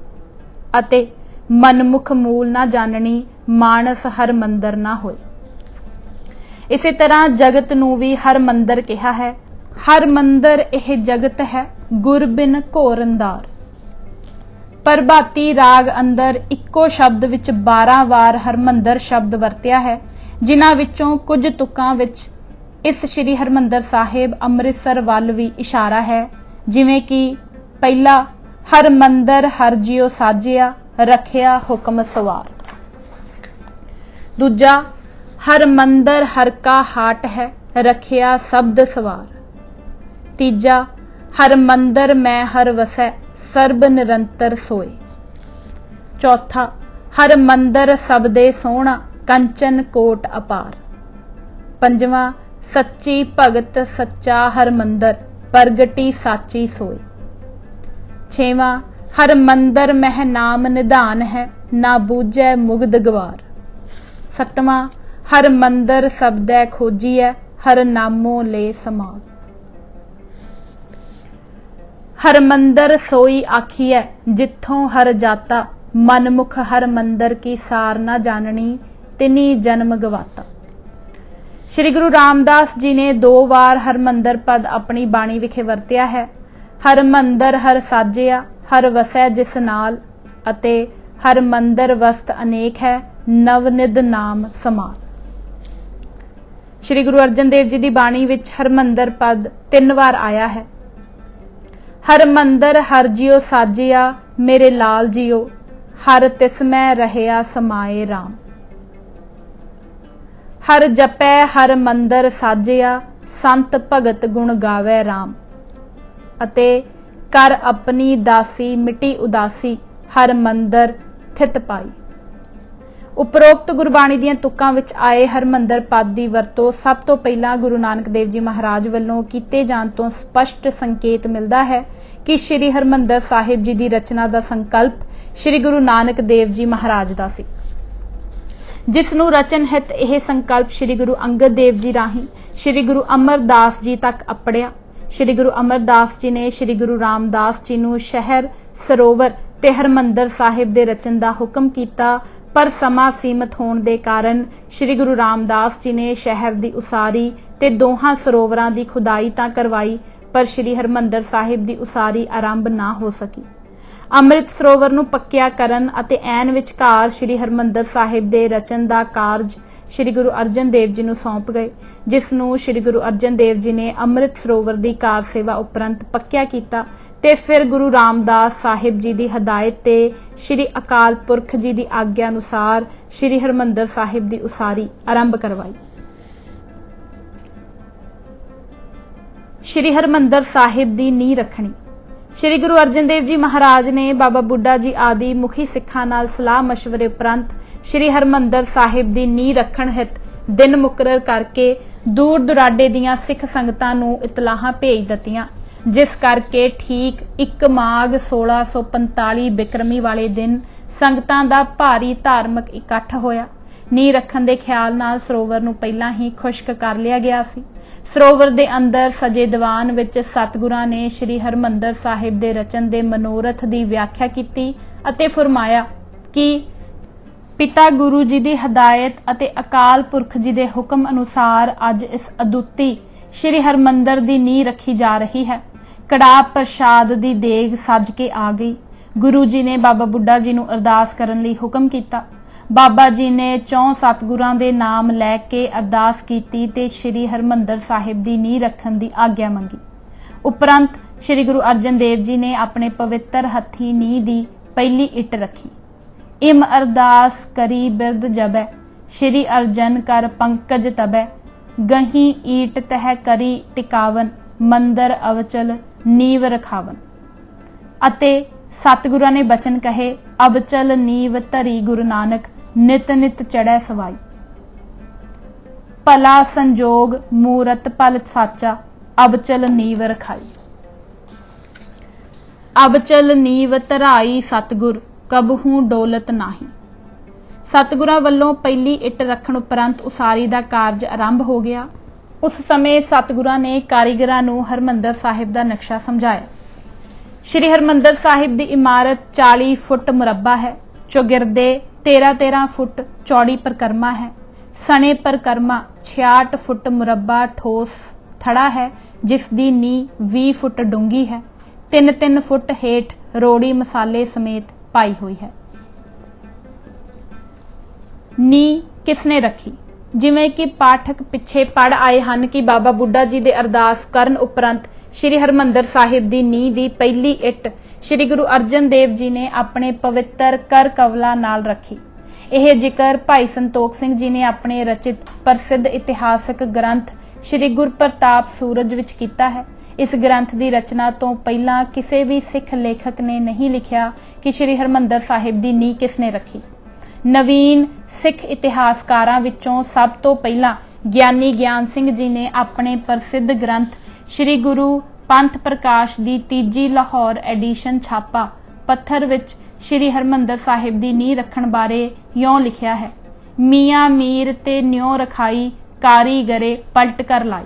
ਅਤੇ ਮਨਮੁਖ ਮੂਲ ਨਾ ਜਾਣਨੀ ਮਾਨਸ ਹਰਿਮੰਦਰ ਨਾ ਹੋਏ। ਇਸੇ ਤਰ੍ਹਾਂ ਜਗਤ ਨੂੰ ਵੀ ਹਰਿਮੰਦਰ ਕਿਹਾ ਹੈ। ਹਰਿਮੰਦਰ ਇਹ ਜਗਤ ਹੈ ਗੁਰ ਬਿਨ ਘੋਰ ਅੰਧਾਰ। ਪ੍ਰਭਾਤੀ ਰਾਗ ਅੰਦਰ ਇੱਕੋ ਸ਼ਬਦ ਵਿੱਚ 12 ਵਾਰ ਹਰਿਮੰਦਰ ਸ਼ਬਦ ਵਰਤਿਆ ਹੈ, ਜਿਨ੍ਹਾਂ ਵਿੱਚੋਂ ਕੁਝ ਤੁਕਾਂ ਵਿੱਚ ਇਸ ਸ਼੍ਰੀ ਹਰਿਮੰਦਰ ਸਾਹਿਬ ਅੰਮ੍ਰਿਤਸਰ ਵੱਲ ਵੀ ਇਸ਼ਾਰਾ ਹੈ, ਜਿਵੇਂ ਕਿ ਪਹਿਲਾ ਹਰਿਮੰਦਰ ਹਰ ਜਿਉ ਸਾਜਿਆ ਰੱਖਿਆ ਹੁਕਮ ਸਵਾਰ। ਦੂਜਾ ਹਰਿਮੰਦਰ ਹਰ ਕਾ ਹਾਟ ਹੈ ਰੱਖਿਆ ਸ਼ਬਦ ਸਵਾਰ। ਤੀਜਾ ਹਰਿਮੰਦਰ ਮੈਂ ਹਰ ਵਸੈ ਸਰਬ ਨਿਰੰਤਰ ਸੋਏ। ਚੌਥਾ ਹਰਿਮੰਦਰ ਸਬਦੇ ਸੋਹਣਾ ਕੰਚਨ ਕੋਟ ਅਪਾਰ। ਪੰਜਵਾਂ ਸੱਚੀ ਭਗਤ ਸੱਚਾ ਹਰਿਮੰਦਰ ਪ੍ਰਗਟੀ ਸਾਚੀ ਸੋਏ। ਛੇਵਾਂ ਹਰਿਮੰਦਰ ਮਹਿ ਨਾਮ ਨਿਧਾਨ ਹੈ ਨਾ ਬੂਝੈ ਮੁਗਧ ਗਵਾਰ। ਸੱਤਵਾਂ ਹਰਿਮੰਦਰ ਸਬਦੈ ਖੋਜੀਐ ਹਰ ਨਾਮੋ ਲੈ ਸਮਾਲ। ਹਰਿਮੰਦਰ ਸੋਈ ਆਖੀਐ ਜਿੱਥੋਂ ਹਰ ਜਾਤਾ, ਮਨਮੁਖ ਹਰਿਮੰਦਰ ਕੀ ਸਾਰ ਨਾ ਜਾਣਨੀ ਤਿਨੀ ਜਨਮ ਗਵਾਤਾ। ਸ਼੍ਰੀ ਗੁਰੂ ਰਾਮਦਾਸ ਜੀ ਨੇ 2 ਵਾਰ ਹਰਿਮੰਦਰ ਪਦ ਆਪਣੀ ਬਾਣੀ ਵਿਖੇ ਵਰਤਿਆ ਹੈ। ਹਰਿਮੰਦਰ ਹਰ ਸਾਜਿਆ ਹਰ ਵਸੈ ਜਿਸ ਨਾਲ, ਅਤੇ ਹਰਿਮੰਦਰ ਵਸਤ ਅਨੇਕ ਹੈ ਨਵਨਿਧ ਨਾਮ ਸਮਾਲ। ਸ਼੍ਰੀ ਗੁਰੂ ਅਰਜਨ ਦੇਵ ਜੀ ਦੀ ਬਾਣੀ ਵਿੱਚ ਹਰਿਮੰਦਰ ਪਦ 3 ਵਾਰ ਆਇਆ ਹੈ। ਹਰਿਮੰਦਰ ਹਰ ਜਿਉ ਸਾਜਿਆ ਮੇਰੇ ਲਾਲ ਜੀਓ, ਹਰ ਤਿਸਮੈ ਰਹਿਆ ਸਮਾਏ ਰਾਮ। ਹਰ ਜਪੈ ਹਰਿਮੰਦਰ ਸਾਜਿਆ ਸੰਤ ਭਗਤ ਗੁਣ ਗਾਵੈ ਰਾਮ, ਅਤੇ ਕਰ ਆਪਣੀ ਦਾਸੀ ਮਿਟੀ ਉਦਾਸੀ ਹਰਿਮੰਦਰ ਥਿਤ ਪਾਈ। ਉਪਰੋਕਤ ਗੁਰਬਾਣੀ ਦੀਆਂ ਤੁਕਾਂ ਵਿੱਚ ਆਏ ਹਰਿਮੰਦਰ ਪਦ ਦੀ ਵਰਤੋਂ ਸਭ ਤੋਂ ਪਹਿਲਾਂ ਗੁਰੂ ਨਾਨਕ ਦੇਵ ਜੀ ਮਹਾਰਾਜ ਵੱਲੋਂ ਕੀਤੇ ਜਾਣ ਤੋਂ ਸਪਸ਼ਟ ਸੰਕੇਤ ਮਿਲਦਾ ਹੈ ਕਿ ਸ਼੍ਰੀ ਹਰਿਮੰਦਰ ਸਾਹਿਬ ਜੀ ਦੀ ਰਚਨਾ ਦਾ ਸੰਕਲਪ ਸ਼੍ਰੀ ਗੁਰੂ ਨਾਨਕ ਦੇਵ ਜੀ ਮਹਾਰਾਜ ਦਾ ਸੀ, ਜਿਸ ਨੂੰ ਰਚਨ ਹਿਤ ਇਹ ਸੰਕਲਪ ਸ਼੍ਰੀ ਗੁਰੂ ਅੰਗਦ ਦੇਵ ਜੀ ਰਾਹੀਂ ਸ਼੍ਰੀ ਗੁਰੂ ਅਮਰਦਾਸ ਜੀ ਤੱਕ ਅੱਪੜਿਆ। ਸ਼੍ਰੀ ਗੁਰੂ ਅਮਰਦਾਸ ਜੀ ਨੇ ਸ਼੍ਰੀ ਗੁਰੂ ਰਾਮਦਾਸ ਜੀ ਨੂੰ ਸ਼ਹਿਰ ਸਰੋਵਰ ਤੇ ਹਰਿਮੰਦਰ ਸਾਹਿਬ ਦੇ ਰਚਨ ਦਾ ਹੁਕਮ ਕੀਤਾ, ਪਰ ਸਮਾਂ ਸੀਮਤ ਹੋਣ ਦੇ ਕਾਰਨ ਸ਼੍ਰੀ ਗੁਰੂ ਰਾਮਦਾਸ ਜੀ ਨੇ ਸ਼ਹਿਰ ਦੀ ਉਸਾਰੀ ਤੇ ਦੋਹਾਂ ਸਰੋਵਰਾਂ ਦੀ ਖੁਦਾਈ ਤਾਂ ਕਰਵਾਈ, ਪਰ ਸ਼੍ਰੀ ਹਰਿਮੰਦਰ ਸਾਹਿਬ ਦੀ ਉਸਾਰੀ ਆਰੰਭ ਨਾ ਹੋ ਸਕੀ। ਅੰਮ੍ਰਿਤ ਸਰੋਵਰ ਨੂੰ ਪੱਕਿਆ ਕਰਨ ਅਤੇ ਐਨ ਵਿਚਕਾਰ ਸ਼੍ਰੀ ਹਰਿਮੰਦਰ ਸਾਹਿਬ ਦੇ ਰਚਨ ਦਾ ਕਾਰਜ ਸ਼੍ਰੀ ਗੁਰੂ ਅਰਜਨ ਦੇਵ ਜੀ ਨੂੰ ਸੌਂਪ ਗਏ, ਜਿਸ ਨੂੰ ਸ਼੍ਰੀ ਗੁਰੂ ਅਰਜਨ ਦੇਵ ਜੀ ਨੇ ਅੰਮ੍ਰਿਤ ਸਰੋਵਰ ਦੀ ਕਾਰ ਸੇਵਾ ਉਪਰੰਤ ਪੱਕਿਆ ਕੀਤਾ ਤੇ ਫਿਰ ਗੁਰੂ ਰਾਮਦਾਸ ਸਾਹਿਬ ਜੀ ਦੀ ਹਦਾਇਤ ਤੇ ਸ਼੍ਰੀ ਅਕਾਲ ਪੁਰਖ ਜੀ ਦੀ ਆਗਿਆ ਅਨੁਸਾਰ ਸ਼੍ਰੀ ਹਰਿਮੰਦਰ ਸਾਹਿਬ ਦੀ ਉਸਾਰੀ ਆਰੰਭ ਕਰਵਾਈ। श्री हरमंदर साहिब की नींह रखनी। श्री गुरु अर्जन देव जी महाराज ने बाबा बुड्ढा जी आदि मुखी सिखां नाल सलाह मशवरे उपरंत श्री हरमंदर साहिब की नींह रखण हित दिन मुकरर करके दूर दुराडे दीआं सिख संगतां नूं इतलाहां भेज दित्तियां, जिस करके ठीक 1 माघ 1645 बिक्रमी वाले दिन संगतां दा भारी धार्मिक इकट्ठ होया। नींह रखण दे ख्याल नाल सरोवर नूं पहिलां ही खुश्क कर लिया गया सी। सरोवर दे अंदर सजे दीवान विच सतगुरां ने श्री हरमंदर साहिब दे रचन दे मनोरथ दी व्याख्या कीती अते फरमाया कि पिता गुरु जी दी हदायत अते अकाल पुरख जी दे हुक्म अनुसार अज इस अदुੱਤੀ श्री हरमंदर दी नींह रखी जा रही है। कड़ा प्रसाद दी देग सज के आ गई। गुरु जी ने बाबा बुड्ढा जी नूं अरदास करन लई हुक्म कीता। बाबा जी ने 4 सतगुरां दे नाम लैके अरदास कीती ते श्री हरमंदर साहिब दी नींह रखण दी आग्या मंगी। उपरंत श्री गुरु अर्जन देव जी ने अपने पवित्र हत्थी नींह दी पहली इट रखी। इम अरदास करी बिरद जबै, श्री अर्जन कर पंकज तबै, गही ईट तह करी टिकावन, मंदर अवचल नीव रखावन। अते सतगुरां ने बचन कहे, अबचल नीव धरी गुरु नानक, नित नित चढ़ै सवाई। भला संजोग मूरत पल साचा, अबचल नीव रखाई। अबचल नीव धराई सतगुर, कबहू डोलत नाही। सतगुरां वल्लों पहली इट रखण उपरंत उसारी दा कारज आरंभ हो गया। उस समय सतगुरां ने कारीगरां नूं हरमंदर साहिब दा नक्शा समझाया। श्री हरमंदर साहिब दी इमारत 40 फुट मुरब्बा है। चौगिरदे 13-13 फुट चौड़ी परिक्रमा है। सने परिक्रमा 66 फुट मुरब्बा ठोस थड़ा है, जिसकी नींह 20 फुट डूंगी है। 3-3 फुट हेठ रोड़ी मसाले समेत पाई हुई है। नींह किसने रखी? जिवें कि पाठक पिछे पढ़ आए हैं कि बाबा बुड्ढा जी दे अरदास करन उपरंत श्री हरमंदर साहिब दी नींह दी पहली इट श्री गुरु अर्जन देव जी ने अपने पवित्र कर कवला नाल रखी। यह जिक्र भाई संतोख सिंह जी ने अपने रचित प्रसिद्ध इतिहासक ग्रंथ श्री गुर प्रताप सूरज विच कीता है। इस ग्रंथ की रचना तो पहला किसी भी सिख लेखक ने नहीं लिखा कि श्री हरमंदर साहिब की नींह किसने रखी। नवीन सिख इतिहासकारां विचों सब तो पहला ज्ञानी ज्ञान सिंह जी ने अपने प्रसिद्ध ग्रंथ श्री गुरु पंथ प्रकाश की 3जी लाहौर एडिशन छापा पत्थर विच श्री हरमंदर साहिब की नींह रखण बारे यों लिखिया है, मियाँ मीर ते न्यों रखाई, कारीगरे पलट कर लाई।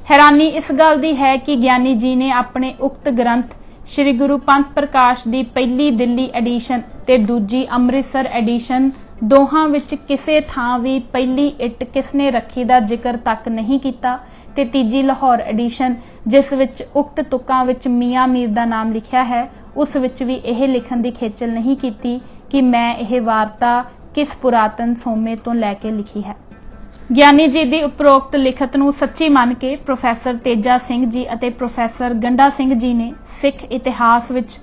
हैरानी इस गल दी है कि ज्ञानी जी ने अपने उक्त ग्रंथ श्री गुरु पंथ प्रकाश की पहली दिल्ली एडिशन ते दूजी अमृतसर एडिशन दोहां विच किसे थां भी पहली इट किसने रखी दा जिक्र तक नहीं कीता ते तीजी लाहौर एडिशन जिस विच उक्त तुकां विच मियाँ मीर दा नाम लिखिया है उस विच भी यह लिखण दी खेचल नहीं कीती कि मैं यह वार्ता किस पुरातन सोमे तो लैके लिखी है। ज्ञानी जी की उपरोक्त लिखत नूं सच्ची मन के प्रोफैसर तेजा सिंह जी अते प्रोफैसर गंडा सिंह जी ने सिख इतिहास विच,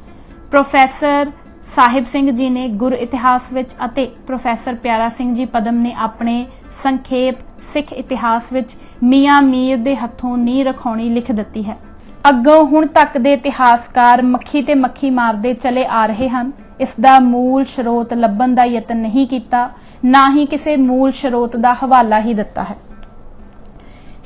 प्रोफैसर साहिब सिंह जी ने गुर इतिहास विच अते प्रोफैसर प्यारा सिंह जी पदम ने अपने संखेप सिख इतिहास विच मियाँ मीर दे हथों नींह रखाउणी लिख दित्ती है। अग्गों हुण तक दे इतिहासकार मक्खी ते मक्खी मारदे चले आ रहे हैं। इसका मूल स्रोत लभण दा यतन नहीं किया, ना ही किसी मूल स्रोत का हवाला ही दिता है।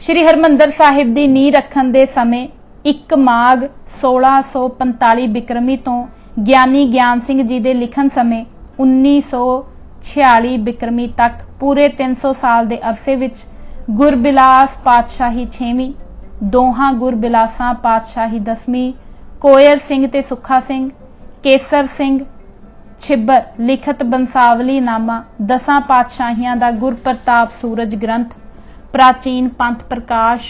श्री हरमंदर साहिब की नींह रखण दे समय 1 माघ 1645 बिक्रमी तो ज्ञानी ज्ञान सिंह जी के लिखण समय 1946 बिक्रमी तक पूरे 300 साल के अरसे विच गुरबिलास पातशाही 6वीं, दोहां गुरबिलासां पातशाही 10वीं, कोयर सिंह ते सुखा सिंह, केसर सिंह छिब्बर लिखत बंसावली नामा 10 पातशाहियां दा गुर प्रताप सूरज ग्रंथ, प्राचीन पंथ प्रकाश,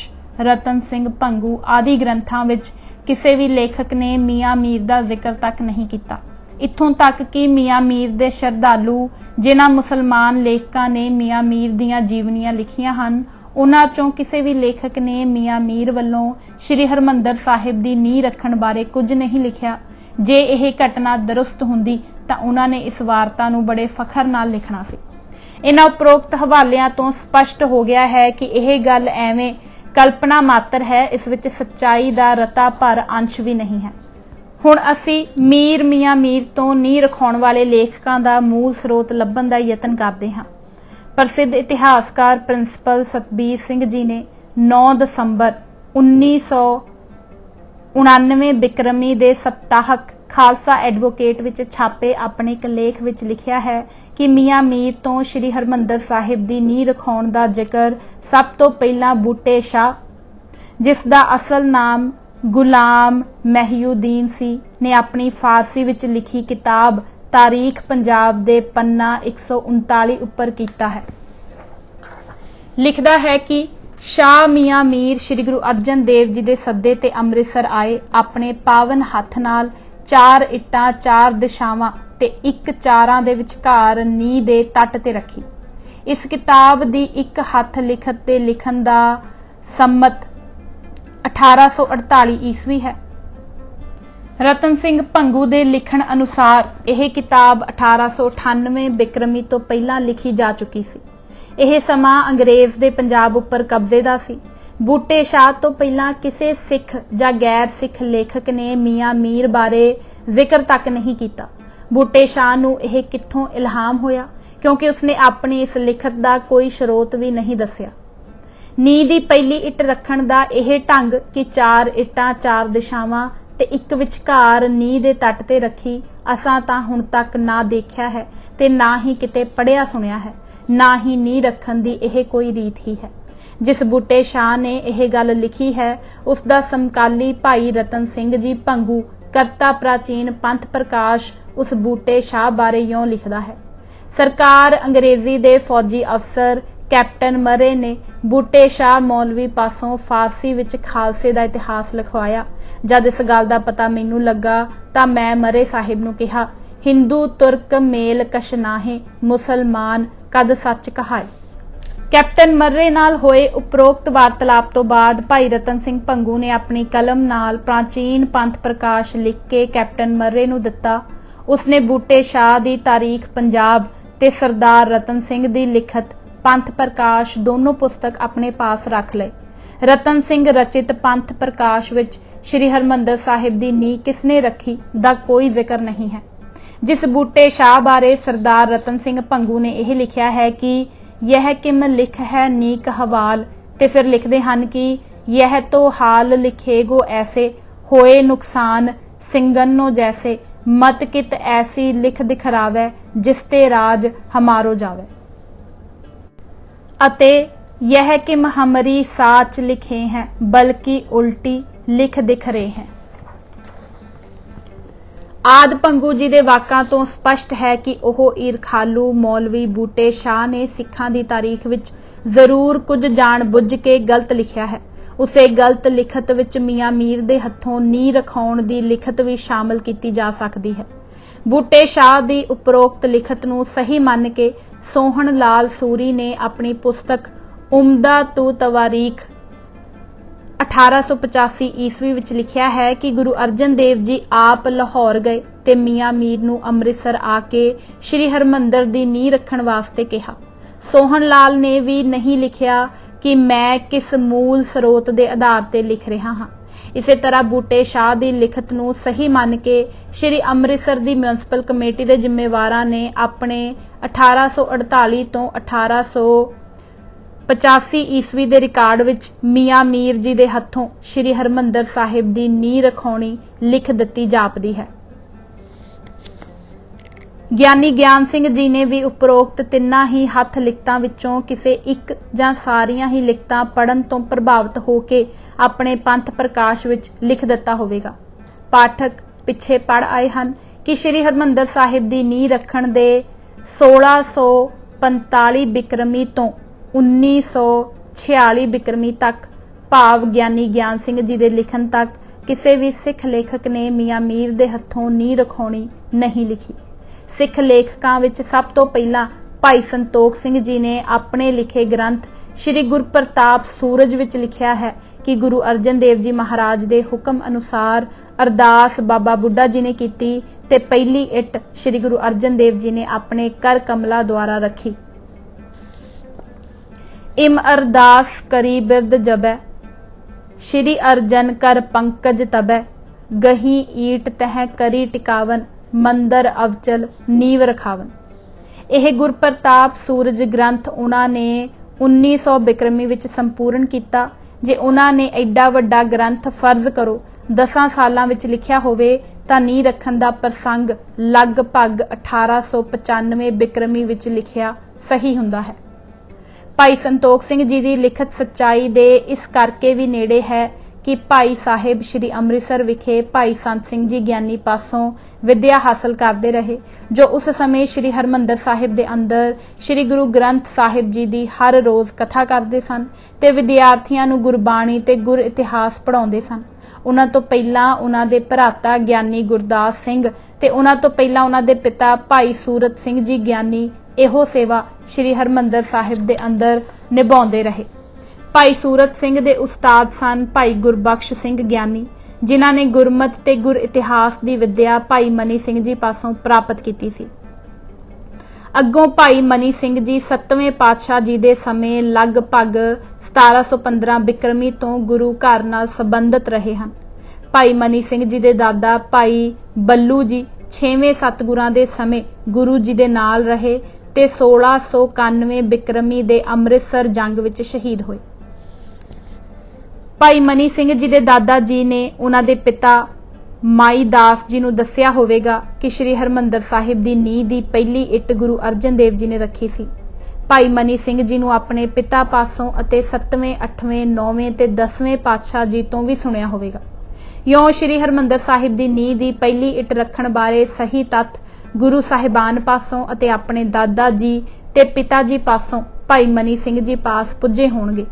रतन सिंह भंगू आदि ग्रंथां विच किसी भी लेखक ने मियाँ मीर का जिक्र तक नहीं किया। इत्थों तक कि मियाँ मीर दे श्रद्धालु जिन्हां मुसलमान लेखकां ने मियाँ मीर दीयां जीवनियां लिखियां हन उन्हां चों किसी भी लेखक ने मियाँ मीर वल्लों श्री हरमंदर साहिब की नींह रखण बारे कुछ नहीं लिखिया। जे यह घटना दुरुस्त हुंदी तां उन्हां ने इस वार्ता नूं बड़े फखर नाल लिखना सी। इन्हां उपरोक्त हवालियां तो स्पष्ट हो गया है कि यह गल एवें कल्पना मात्र है, इस विच सच्चाई दा रता भर अंश भी नहीं है। हुण असी मीर मियां मीर तो नींह रखाउण वाले लेखकां दा मूल स्रोत लभण दा यतन करदे हां। प्रसिद्ध इतिहासकार प्रिंसिपल सतबीर सिंह जी ने 9 दसंबर 1999 बिक्रमी दे सप्ताहक खालसा एडवोकेट विच छापे अपने एक लेख विच लिखिया है कि मियां मीर तो श्री हरमंदर साहिब दी नींह रखाउण दा जिक्र सब तो पहला बूटे शाह, जिस दा असल नाम गुलाम महयूद्दीन सी, ने अपनी फारसी विच लिखी किताब तारीख पंजाब दे पन्ना 139 उपर कीता है। लिखदा है कि शाह मियां मीर श्री गुरु अर्जन देव जी दे सद्दे ते अमृतसर आए, अपने पावन हथ नाल 4 इट्टां 4 दिशावां ते एक चारां दे विचकार नींह दे तट ते रखी। इस किताब दी एक हथ लिखत ते लिखण दा सम्मत 1848 ईस्वी है। रतन सिंह भंगू दे लिखण अनुसार यह किताब 1898 बिक्रमी तो पहला लिखी जा चुकी सी। यह समां अंग्रेज दे पंजाब उपर कब्जे दा सी। बूटे शाह तो पहला किसी सिख या गैर सिख लेखक ने मियां मीर बारे जिक्र तक नहीं किया। बूटे शाह नूं यह कित्थों इल्हाम होया, क्योंकि उसने अपनी इस लिखत का कोई स्रोत भी नहीं दस्या। नींह दी पहली इट रखण दा यह ढंग कि 4 इट्टां 4 दिशावां ते एक विचकार नींह दे तट ते रखी असां तां हुण तक ना देखिया है ते ना ही किते पढ़िया सुनिया है, ना ही नींह रखण दी यह कोई रीत ही है। जिस बूटे शाह ने यह गल लिखी है उसका समकाली भाई रतन सिंह जी भंगू करता प्राचीन पंथ प्रकाश उस बूटे शाह बारे यों लिखदा है। सरकार अंग्रेजी दे फौजी अफसर कैप्टन मरे ने बूटे शाह मौलवी पासों फारसी विच खालसे दा इतिहास लिखवाया। जद इस गल दा पता मैनू लगा तां मैं मरे साहिब नूं कहा, हिंदू तुर्क मेल कशनाहे, मुसलमान कद सच कहाए। कैप्टन मर्रे नाल होए उपरोक्त वार्तालाप तो बाद भाई रतन सिंह भंगू ने अपनी कलम नाल प्राचीन पंथ प्रकाश लिख के कैप्टन मर्रे नूं दिता। उसने बूटे शाह दी तारीख पंजाब ते सरदार रतन सिंह दी लिखत पंथ प्रकाश दोनों पुस्तक अपने पास रख लए। रतन सिंह रचित पंथ प्रकाश विच श्री हरमंदर साहिब दी नींह किसने रखी दा कोई जिक्र नहीं है। जिस बूटे शाह बारे सरदार रतन सिंह भंगू ने यह लिखा है कि यह किम लिख है नीक हवाल, ते फिर लिखते हैं कि यह तो हाल लिखेगो ऐसे होए नुकसान सिंगनो जैसे, मत कित ऐसी लिख दिखरावे जिसते राज हमारो जावे। अते यह किम हमरी साच लिखे हैं बल्कि उल्टी लिख दिख रहे हैं। आद भंगू जी दे वाकां तो स्पष्ट है कि ओह ईरखालू मौलवी बूटे शाह ने सिखां दी तारीख विच जरूर कुछ जान बुझ के गलत लिखिया है। उसे गलत लिखत विच मियां मीर दे हथों नींह रखाउण दी लिखत भी शामिल की जा सकती है। बूटे शाह दी उपरोक्त लिखत नूं सही मन के सोहन लाल सूरी ने अपनी पुस्तक उम्दा तू तवारीख 1885 ईस्वी विच लिखिया है कि गुरु अर्जन देव जी आप लाहौर गए ते मियां मीर नूं अमृतसर आके श्री हरमंदर दी नींह रखण वास्ते कहा। सोहन लाल ने भी नहीं लिखिया कि मैं किस मूल स्रोत दे आधार ते लिख रहा हाँ। इसे तरह बूटे शाह दी लिखत नूं सही मन के श्री अमृतसर दी म्यूनसिपल कमेटी दे जिम्मेवारां ने अपने 1848 तो 1885 ईस्वी दे रिकार्ड विच मियां मीर जी दे हथों श्री हरमंदर साहिब दी नींह रखाउणी लिख दित्ती जापदी है। ਗਿਆਨੀ ਗਿਆਨ ਸਿੰਘ जी ने भी उपरोक्त तिन्ना ही हथ लिखतां विचों किसे एक जां सारियां ही लिखतां पढ़न तो प्रभावित होके अपने पंथ प्रकाश विच लिख दिता होवेगा। पाठक पिछे पढ़ आए हैं कि श्री हरमंदर साहिब दी नींह रखण दे 1645 बिक्रमी तो 1946 बिक्रमी तक भाव ਗਿਆਨੀ ਗਿਆਨ ਸਿੰਘ जी दे लिखण तक किसी भी सिख लेखक ने मियां मीर दे हथों नींह रखाउणी नहीं लिखी। सिख लेखकां विच सब तो पहला भाई संतोख सिंह जी ने अपने लिखे ग्रंथ श्री गुरप्रताप सूरज विच लिखिया है कि गुरु अर्जन देव जी महाराज दे हुक्म अनुसार अरदास बाबा बुढ़ा जी ने कीती ते पहली इट श्री गुरु अर्जन देव जी ने अपने कर कमला द्वारा रखी। इम अरदास करी बिरद जबै श्री अर्जन कर पंकज तबै, गही ईट तह करी टिकावन, मंदर अवचल नीव रखावन। यह गुरप्रताप सूरज ग्रंथ उन्होंने 1900 बिक्रमी विच संपूर्ण किया। जे उन्होंने एडा वड्डा ग्रंथ फर्ज करो 10 सालां विच लिखिया होवे तां नींह रखण दा प्रसंग लगभग 1895 बिक्रमी विच लिखिया सही हुंदा है। भाई संतोख सिंह जी की लिखत सच्चाई दे इस करके भी नेड़े है कि भाई साहिब श्री अमृतसर विखे भाई संत सिंह जी ज्ञानी पासों विद्या हासिल करते रहे, जो उस समय श्री हरमंदर साहिब दे अंदर श्री गुरु ग्रंथ साहिब जी की हर रोज़ कथा करते सन ते विद्यार्थियों नूं गुरबाणी ते गुर इतिहास पढ़ाउंदे सन। उन्हां तो पहलां उन्हां दे भराता ज्ञानी गुरदास सिंह ते उन्हां तो पहलां उन्हां दे पिता भाई सूरत सिंह जी ज्ञानी इहो सेवा श्री हरमंदर साहिब दे अंदर निभाउंदे रहे। भाई सूरत सिंह दे उस्ताद सन भाई गुरबख्श सिंह ज्ञानी, जिन्हां ने गुरमत ते गुर इतिहास की विद्या भाई मनी सिंह जी पासों प्राप्त की सी। अगों भाई मनी सिंह जी 7वें पातशाह जी दे समय लगभग 1715 बिक्रमी तो गुरु घर नाल संबंधित रहे हैं। भाई मनी सिंह जी दे दादा भाई बल्लू जी 6वें सतगुरां दे समय गुरु जी दे नाल रहे ते 1691 बिक्रमी दे अमृतसर जंग विच शहीद होए। भाई मनी सिंह जी दे दादा जी ने उन्हां दे पिता माई दास जी नूं दस्सिया होवेगा कि श्री हरमंदर साहिब दी नींह दी पहली इट गुरु अर्जन देव जी ने रखी सी। भाई मनी सिंह जी नूं अपने पिता पासों अते 7वें 8वें 9वें ते 10वें पातशाह जी तो भी सुनिया होवेगा। यों श्री हरमंदर साहिब दी नींह दी पहली इट रखण बारे सही तत्थ गुरु साहिबान पासों अते अपने दादा जी ते पिता जी पासों भाई मनी सिंह जी पास पुजे होणगे।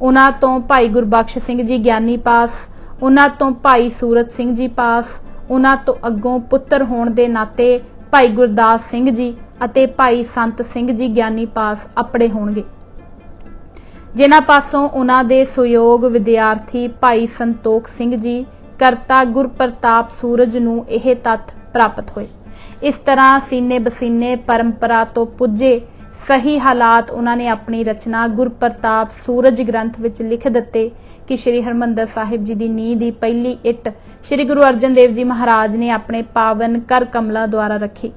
उन्हां तो भाई गुरबख्श सिंह जी ज्ञानी पास, उन्हां तो भाई सूरत सिंह जी पास, उन्हां तो अगों पुत्र होण दे नाते भाई गुरदास सिंह जी अते भाई संत सिंह जी ज्ञानी पास अपड़े होणगे, जिन्हां पासों उन्हां दे सहयोग विद्यार्थी भाई संतोख सिंह जी करता गुरप्रताप सूरज नूं यह तत्थ प्राप्त होए। इस तरह सीने बसीने परंपरा तो पुजे सही हालात उन्होंने अपनी रचना गुरप्रताप सूरज ग्रंथ विच लिख दिते कि श्री हरमंदर साहिब जी की नींह की पहली इट श्री गुरु अर्जन देव जी महाराज ने अपने पावन कर कमलों द्वारा रखी।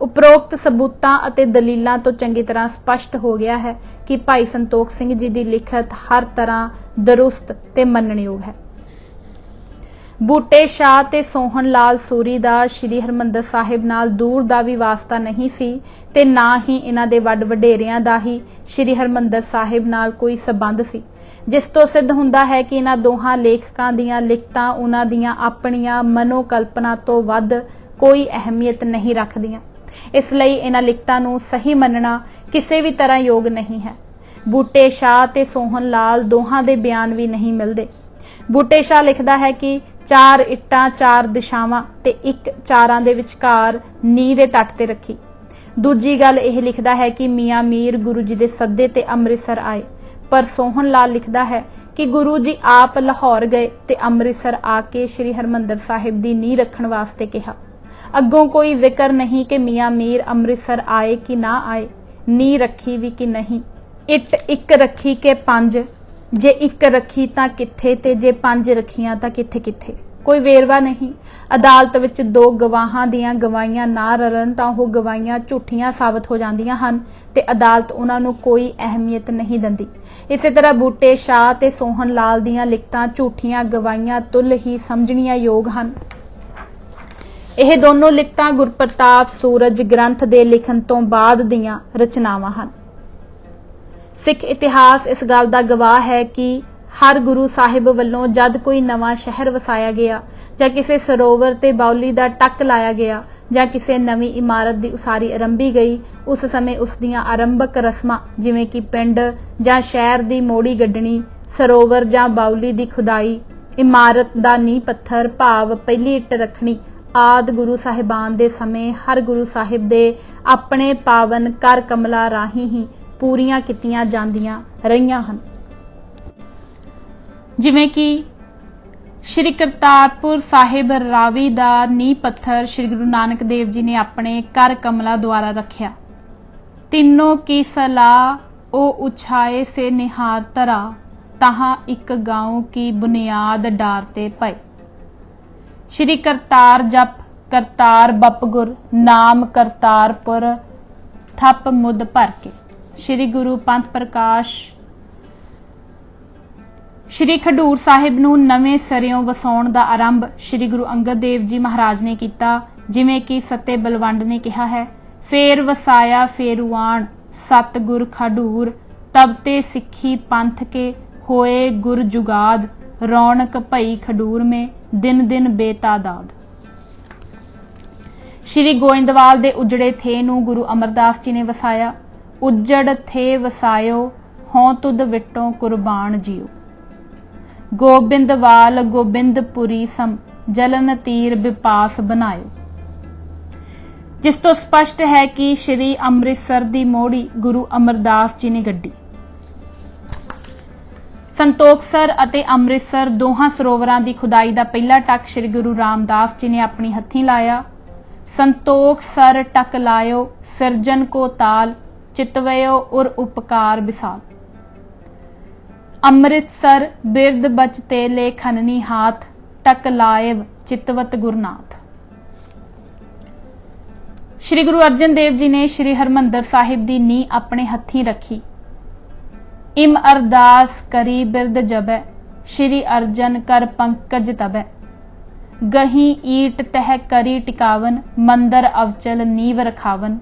उपरोक्त सबूतां अते दलीलां तो चंगी तरह स्पष्ट हो गया है कि भाई संतोख सिंह जी की लिखत हर तरह दुरुस्त ते मनणयोग है। बूटे शाह ते सोहन लाल सूरी दा श्री हरमंदर साहिब नाल दूर दा भी वास्ता नहीं सी ते ना ही इन्हां दे वड वडेरियां दा ही श्री हरमंदर साहिब नाल कोई संबंध सी, जिस तो सिद्ध हुंदा है कि इन्हां दोहां लेखकां दीयां लिखतां उन्हां दीयां अपणीआं मनोकल्पना तो वध कोई अहमियत नहीं रखदियां। इसलिए इन्हां लिखतां नूं सही मनना किसी भी तरह योग नहीं है। बूटे शाह ते सोहन लाल दोहां दे बयान भी नहीं मिलते। बूटे शाह लिखदा है कि 4 इट्टां 4 दिशावां ते एक चारां दे विचकार नींह दे तट ते रखी। दूजी गल यह लिखदा है कि मियाँ मीर गुरु जी दे सद्दे ते अमृतसर आए, पर सोहन लाल लिखदा है कि गुरु जी आप लाहौर गए ते अमृतसर आके श्री हरमंदर साहिब दी नींह रखण वास्ते कहा। अगों कोई जिक्र नहीं कि मियाँ मीर अमृतसर आए कि ना आए, नींह रखी भी कि नहीं, इट एक रखी के 5, जे एक रखी तां किथे ते जे 5 रखियां तां किथे किथे, कोई वेरवा नहीं। अदालत विच 2 गवाहां दीयां गवाहियां ना रलन तां ओह गवाहियां झूठियां साबित हो जांदियां हन ते अदालत उन्हां नूं कोई अहमियत नहीं दिंदी। इसे तरह बूटे शाह ते सोहन लाल दीयां लिखतां झूठियां गवाहियां तुल ही समझणियां योग हन। यह दोनों लिखतां गुरप्रताप सूरज ग्रंथ दे लिखण तो बाद दीयां रचनावां हन। सिख इतिहास इस गल का गवाह है कि हर गुरु साहिब वालों जद कोई नवा शहर वसाया गया जां किसी सरोवर ते बाउली का टक लाया गया जां किसी नवी इमारत की उसारी आरंभी गई, उस समय उस दियां आरंभक रस्मां जिवें कि पिंड जां शहर की मोड़ी गड्ढणी, सरोवर जां बाउली की खुदाई, इमारत का नींह पत्थर भाव पहली इट रखनी आदि गुरु साहिबान दे समय हर गुरु साहिब दे अपने पावन कर कमला राही ही पूरियां कीतियां जांदियां रहीआं हन। जिवें कि श्री करतारपुर साहिब रावी दा नींह पत्थर श्री गुरु नानक देव जी ने अपने कर कमला द्वारा रखिया। तीनों की सलाह ओ उछाए से निहार तरा, तहां एक गांव की बुनियाद डारते पए। श्री करतार जप करतार बपगुर नाम करतारपुर थप मुद भर के। श्री गुरु पंथ प्रकाश श्री खडूर साहिब नूं नवें सिरिਓं वसाउण दा आरंभ श्री गुरु अंगद देव जी महाराज ने कीता। जिवें कि सत्ते बलवंड ने कहा है, फेर वसाया फेरुआण सतगुर खडूर तब ते सिक्खी पंथ के होए गुर जुगाद रौनक भई खडूर में दिन दिन बेतादाद। श्री गोइंदवाल दे उजड़े थे नूं गुरु अमरदास जी ने वसाया। उजड़ थे वसायो हों तुद विटों कुर्बान जियो। गोबिंदवाल गोबिंदपुरी सम जलन तीर विपास बनायो। जिस तो स्पष्ट है कि श्री अमृतसर दी मोड़ी गुरु अमरदास जी ने गड्डी। संतोखसर अते अमृतसर दोहां सरोवरां दी खुदाई दा पहला टक श्री गुरु रामदास जी ने अपनी हत्थीं लाया। संतोखसर टक लायो सिरजन को ताल चितवयो और उपकार विसाल। अमृतसर बिरद बचते ले खननी हाथ टक लाएव चितवत गुरनाथ। श्री गुरु अर्जन देव जी ने श्री हरमंदर साहिब दी नींह अपने हत्थीं रखी। इम अरदास करी बिरद जबै श्री अर्जन कर पंकज तबै। गही ईट तह करी टिकावन मंदर अवचल नीव रखावन।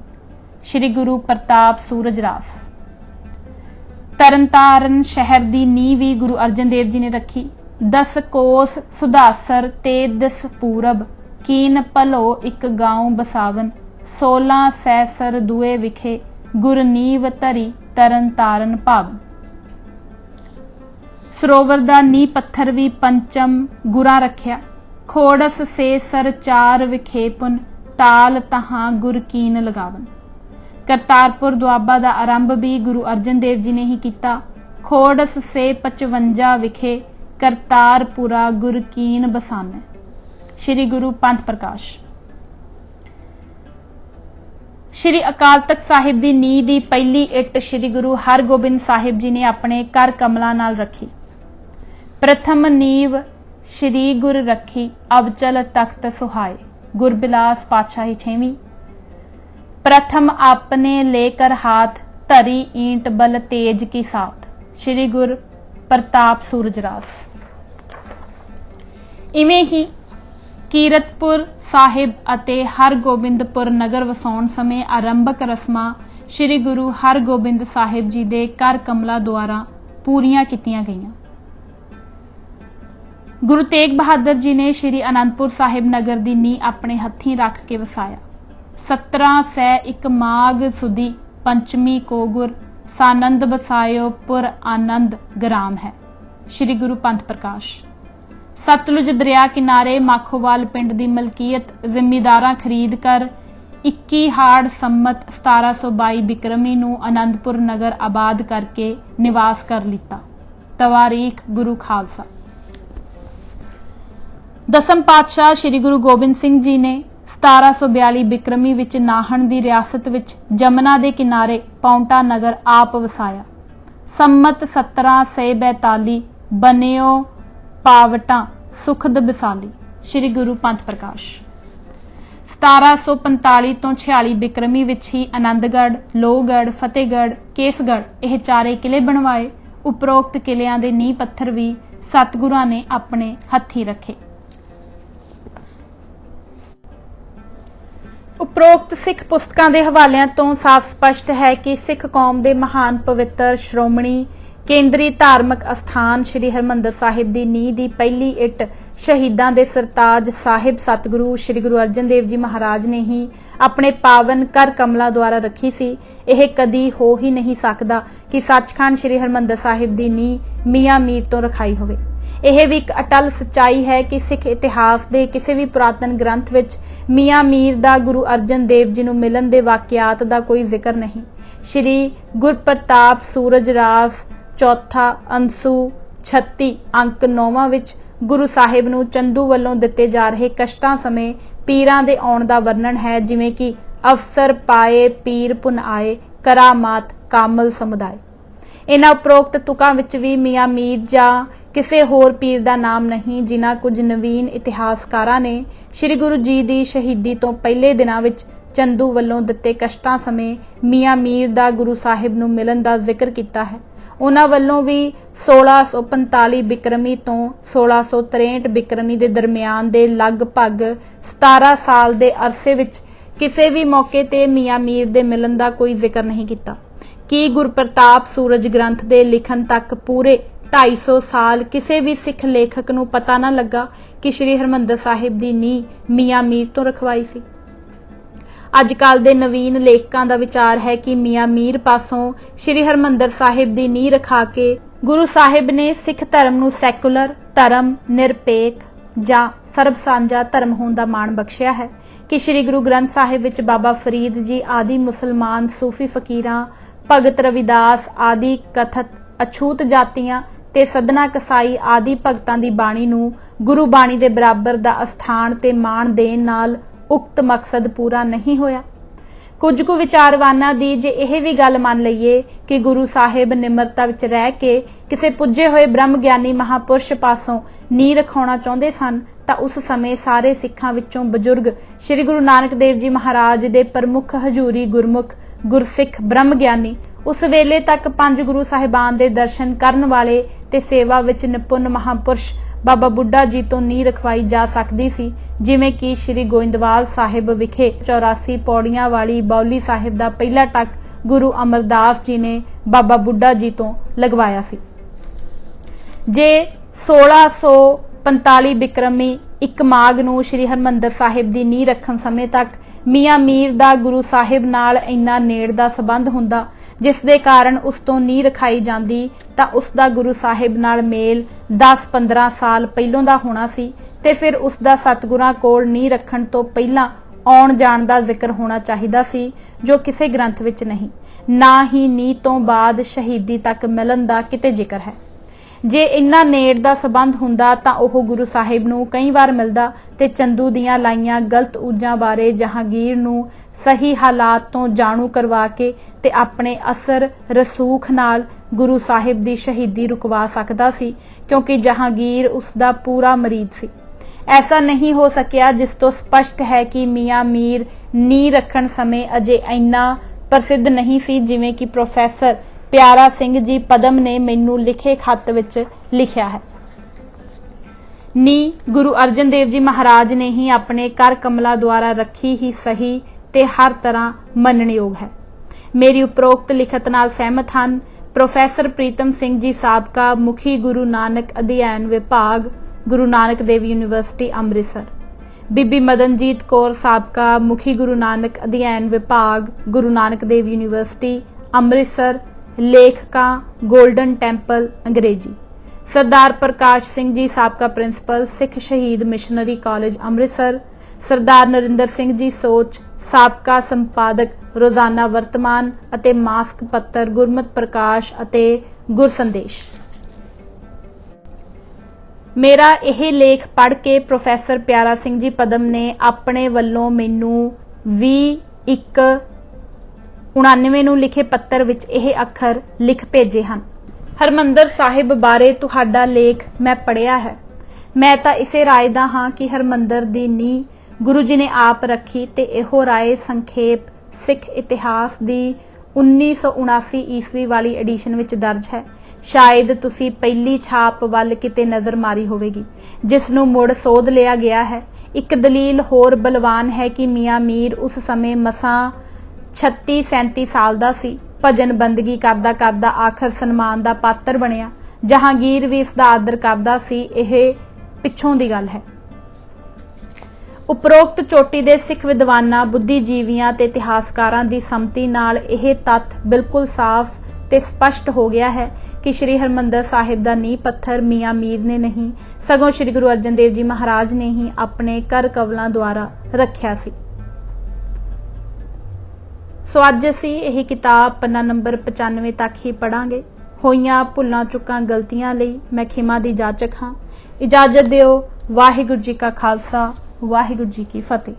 श्री गुरु प्रताप सूरजरास। तरनतारन शहर दी नींह भी गुरु अर्जन देव जी ने रखी। 10 कोस सुधासर ते 10 पूरब कीन भलो एक गांव बसावन। 16 सैसर दुए विखे गुर नींव धरी तरनतारन भावन। सरोवर दा नींह पत्थर भी पंचम गुरा रखिया। खोड़स से सर 4 विखेपुन ताल तहां गुर कीन लगावन। करतारपुर दुआबा दा आरंभ भी गुरु अर्जन देव जी ने ही किया। खोड़स से 55 विखे करतारपुरा गुर कीन बसाने। श्री गुरु पंथ प्रकाश। श्री अकाल तख्त साहिब दी नींह दी पहली इट श्री गुरु हरगोबिंद साहिब जी ने अपने कर कमलों नाल रखी। प्रथम नींव श्री गुर रखी अवचल तख्त सुहाए। गुरबिलास पातशाही 6वीं। प्रथम आपने लेकर हाथ धरी ईंट बल तेज की साथ। श्री गुरु प्रताप सूरजरास। इवें ही कीरतपुर साहिब अते हरगोबिंदपुर नगर वसाउण समय आरंभक रस्मां श्री गुरु हरगोबिंद साहिब जी दे कर कमला द्वारा पूरीआं कीतीआं गईआं। गुरु तेग बहादुर जी ने श्री आनंदपुर साहिब नगर दी नींह अपने हत्थीं रख के वसाया। 1701 माघ सुदी पंचमी को गुर सानंद बसायो पुर आनंद ग्राम है। श्री गुरु पंथ प्रकाश। सतलुज दरिया किनारे माखोवाल पिंड दी मलकीयत जिम्मेदारां खरीद कर 21 हाड़ सम्मत 1722 बिक्रमी नूं आनंदपुर नगर आबाद करके निवास कर लिता। तवारीख गुरु खालसा। दसम पातशाह श्री गुरु गोबिंद सिंह जी ने 1742 बिक्रमी विच नाहन दी रियासत विच जमुना दे किनारे पाउंटा नगर आप वसाया। सम्मत 1742 बनियो पावटा सुखद बिसाली। श्री गुरु पंथ प्रकाश। 1745 तो 46 बिक्रमी विच ही आनंदगढ़ लोहगढ़ फतेहगढ़ केसगढ़ यह 4 किले बनवाए। उपरोक्त किलियां दे नींह पत्थर भी सतगुरां ने अपने हत्थीं रखे। उपरोक्त सिख पुस्तकां दे हवालिਆਂ ਤੋਂ साफ स्पष्ट है कि सिख कौम दे महान पवित्र श्रोमणी केंद्री धार्मिक अस्थान श्री हरमंदर साहिब दी नींह दी पहली इट शहीदां दे सरताज साहिब सतगुरु श्री गुरु अर्जन देव जी महाराज ने ही अपने पावन कर कमला द्वारा रखी सी। यह कदी हो ही नहीं सकता कि सचखंड श्री हरमंदर साहिब दी नींह मियां मीर तो रखाई होवे। यह भी एक अटल सच्चाई है कि सिख इतिहास के किसी भी पुरातन ग्रंथ विच मियां मीर दा गुरु अर्जन देव जी नूं मिलन दे वाकियात दा कोई जिक्र नहीं। श्री गुरप्रताप सूरजरास चौथा अंसू 36 अंक 9 विच गुरु साहिब नूं चंदू वल्लों दिते जा रहे कष्टां समय पीरां दे आउण दा वर्णन है, जिवें कि अवसर पाए पीर पुन आए करामात कामल समुदाय। इन्हां उपरोक्त तुकां विच भी मियां मीर जां किसी होर पीर दा नाम नहीं, जिन्हां कुछ नवीन इतिहासकारां ने श्री गुरु जी दी शहीदी तो पहले दिनां विच चंदू वल्लों दिते कष्टां समय मियां मीर दा गुरु साहिब नूं मिलन दा जिक्र कीता है। उन्हां वल्लों भी 1645 बिक्रमी तो 1663 बिक्रमी दे दरमियान दे लगभग 17 साल दे अरसे विच किसी भी मौके ते मियां मीर दे मिलन दा कोई जिक्र नहीं किया। कि गुरप्रताप सूरज ग्रंथ दे लिखण तक पूरे 250 साल किसी भी सिख लेखक नूं पता ना लगा कि श्री हरमंदर साहिब दी नींह मियां मीर तो रखवाई सी। अजकल दे नवीन लेखकां दा विचार है कि मियां मीर पासों श्री हरमंदर साहिब दी नींह रखा के गुरु साहिब ने सिख धर्म नूं सैकुलर धर्म, निरपेख जां सर्ब सांझा धर्म होण दा माण बख्शिया है कि श्री गुरु ग्रंथ साहिब विच बाबा फरीद जी आदि मुसलमान सूफी फकीरां, भगत रविदास आदि कथत अछूत जातियां ते सदना कसाई आदि भगतां दी बाणी नूं गुरु बाणी दे बराबर दा अस्थान ते मान देण नाल उक्त मकसद पूरा नहीं होया। कुछ कु विचारवानां दी जे यह भी गल मान लईए कि गुरु साहिब निमरता विच रह के किसी पुजे हुए ब्रह्म ज्ञानी महापुरुष पासों नींह रखाउणा चाहुंदे सन तां उस समय सारे सिखां विचों बजुर्ग श्री गुरु नानक देव जी महाराज दे प्रमुख हजूरी गुरमुख गुरसिख ब्रह्म ज्ञानी उस वेले तक 5 गुरु साहिबान दे दर्शन करन वाले ते सेवा विच निपुण महापुरुष बाबा बुढ़ा जी तो नींह रखवाई जा सकती सी, जिवें कि श्री गोइंदवाल साहिब विखे 84 पौड़ियां वाली बौली साहिब दा पहला टक गुरु अमरदास जी ने बाबा बुढ़ा जी तो लगवाया सी। जे 1645 बिक्रमी 1 माघ नूं श्री हरमंदर साहिब दी नींह रखण समय तक मियां मीर दा गुरु साहिब नाल इन्ना नेड़ दा संबंध हुंदा जिस दे कारण उस तो नींह रखाई जांदी तां उस दा गुरु साहिब नाल मेल 10-15 साल पहलों दा होना सी ते फिर उस दा सतगुरां कोल नींह रखण तो पहलां आउण जाण दा जिक्र होना चाहिदा सी, जो किसी ग्रंथ विच नहीं, ना ही नींह तो बाद शहीदी तक मिलन दा किते जिक्र है। जे इन्ना नेड़ दा संबंध हुंदा तां ओह गुरु साहिब नूं कई वार मिलदा ते चंदू दियां लाईयां गलत ऊजां बारे जहांगीर नूं सही हालात तो जाणू करवा के ते अपने असर रसूख नाल गुरु साहिब दी शहीदी रुकवा सकदा सी, क्योंकि जहांगीर उसदा पूरा मरीद सी। ऐसा नहीं हो सकिया, जिस तो स्पष्ट है कि मियां मीर नींह रखण समय अजे इन्ना प्रसिद्ध नहीं सी जिवें कि प्रोफैसर प्यारा सिंह जी पदम ने मैनू लिखे खत विच लिखिया है। नींह गुरु अर्जन देव जी महाराज ने ही अपने कर कमला द्वारा रखी ही सही ते हर तरह मननयोग है। मेरी उपरोक्त लिखत नाल सहमत हन प्रोफैसर प्रीतम सिंह जी साबका मुखी गुरु नानक अध्ययन विभाग, गुरु नानक देव यूनिवर्सिटी अमृतसर, बीबी मदनजीत कौर साबका मुखी गुरु नानक अध्ययन विभाग, गुरु नानक देव यूनिवर्सिटी अमृतसर, लेखका गोल्डन टैंपल अंग्रेजी, सरदार प्रकाश सिंह जी साबका प्रिंसिपल सिख शहीद मिशनरी कॉलेज अमृतसर, सरदार नरिंदर सिंह जी सोच साबका संपादक रोजाना वर्तमान अते मास्क पत्तर गुरमत प्रकाश अते गुरसंदेश। मेरा यह लेख पढ़ के प्रोफैसर प्यारा सिंह जी पदम ने अपने वल्लों मैनू 20/1/99 नूं लिखे पत्तर विच यह अखर लिख भेजे हन। हरमंदर साहिब बारे तुहाडा लेख मैं पढ़िया है। मैं तां इसे राय दा हां कि हरमंदर दी नींह गुरु जी ने आप रखी ते इहो राय संखेप सिख इतिहास दी 1979 ईस्वी वाली एडिशन विच दर्ज है। शायद तुसी पहली छाप वल किते नज़र मारी होवेगी, जिस नूं मुड़ सोध लिया गया है। एक दलील होर बलवान है कि मियां मीर उस समय मसां 36-37 साल दा सी। भजन बंदगी करदा करदा आखिर सन्मान दा पात्र बनिया। जहांगीर भी इसदा आदर करदा सी। यह पिछों दी गल है। उपरोक्त चोटी दे सिख विद्वानां, बुद्धिजीवियां ते इतिहासकारां दी सम्मति नाल यह तत्थ बिल्कुल साफ ते स्पष्ट हो गया है कि श्री हरमंदर साहिब दा नींह पत्थर मियां मीर ने नहीं, सगों श्री गुरु अर्जन देव जी महाराज ने ही अपने कर कवलां द्वारा रखिया सी। सो अज असीं यह किताब पन्ना नंबर 95 तक ही पढ़ांगे। होईयां भुल्लां चुकां गलतियां लई मैं खिमा दी जाचक हां। इजाजत दिओ। वाहिगुरू जी का खालसा, वाहिगुरू जी की फतेह।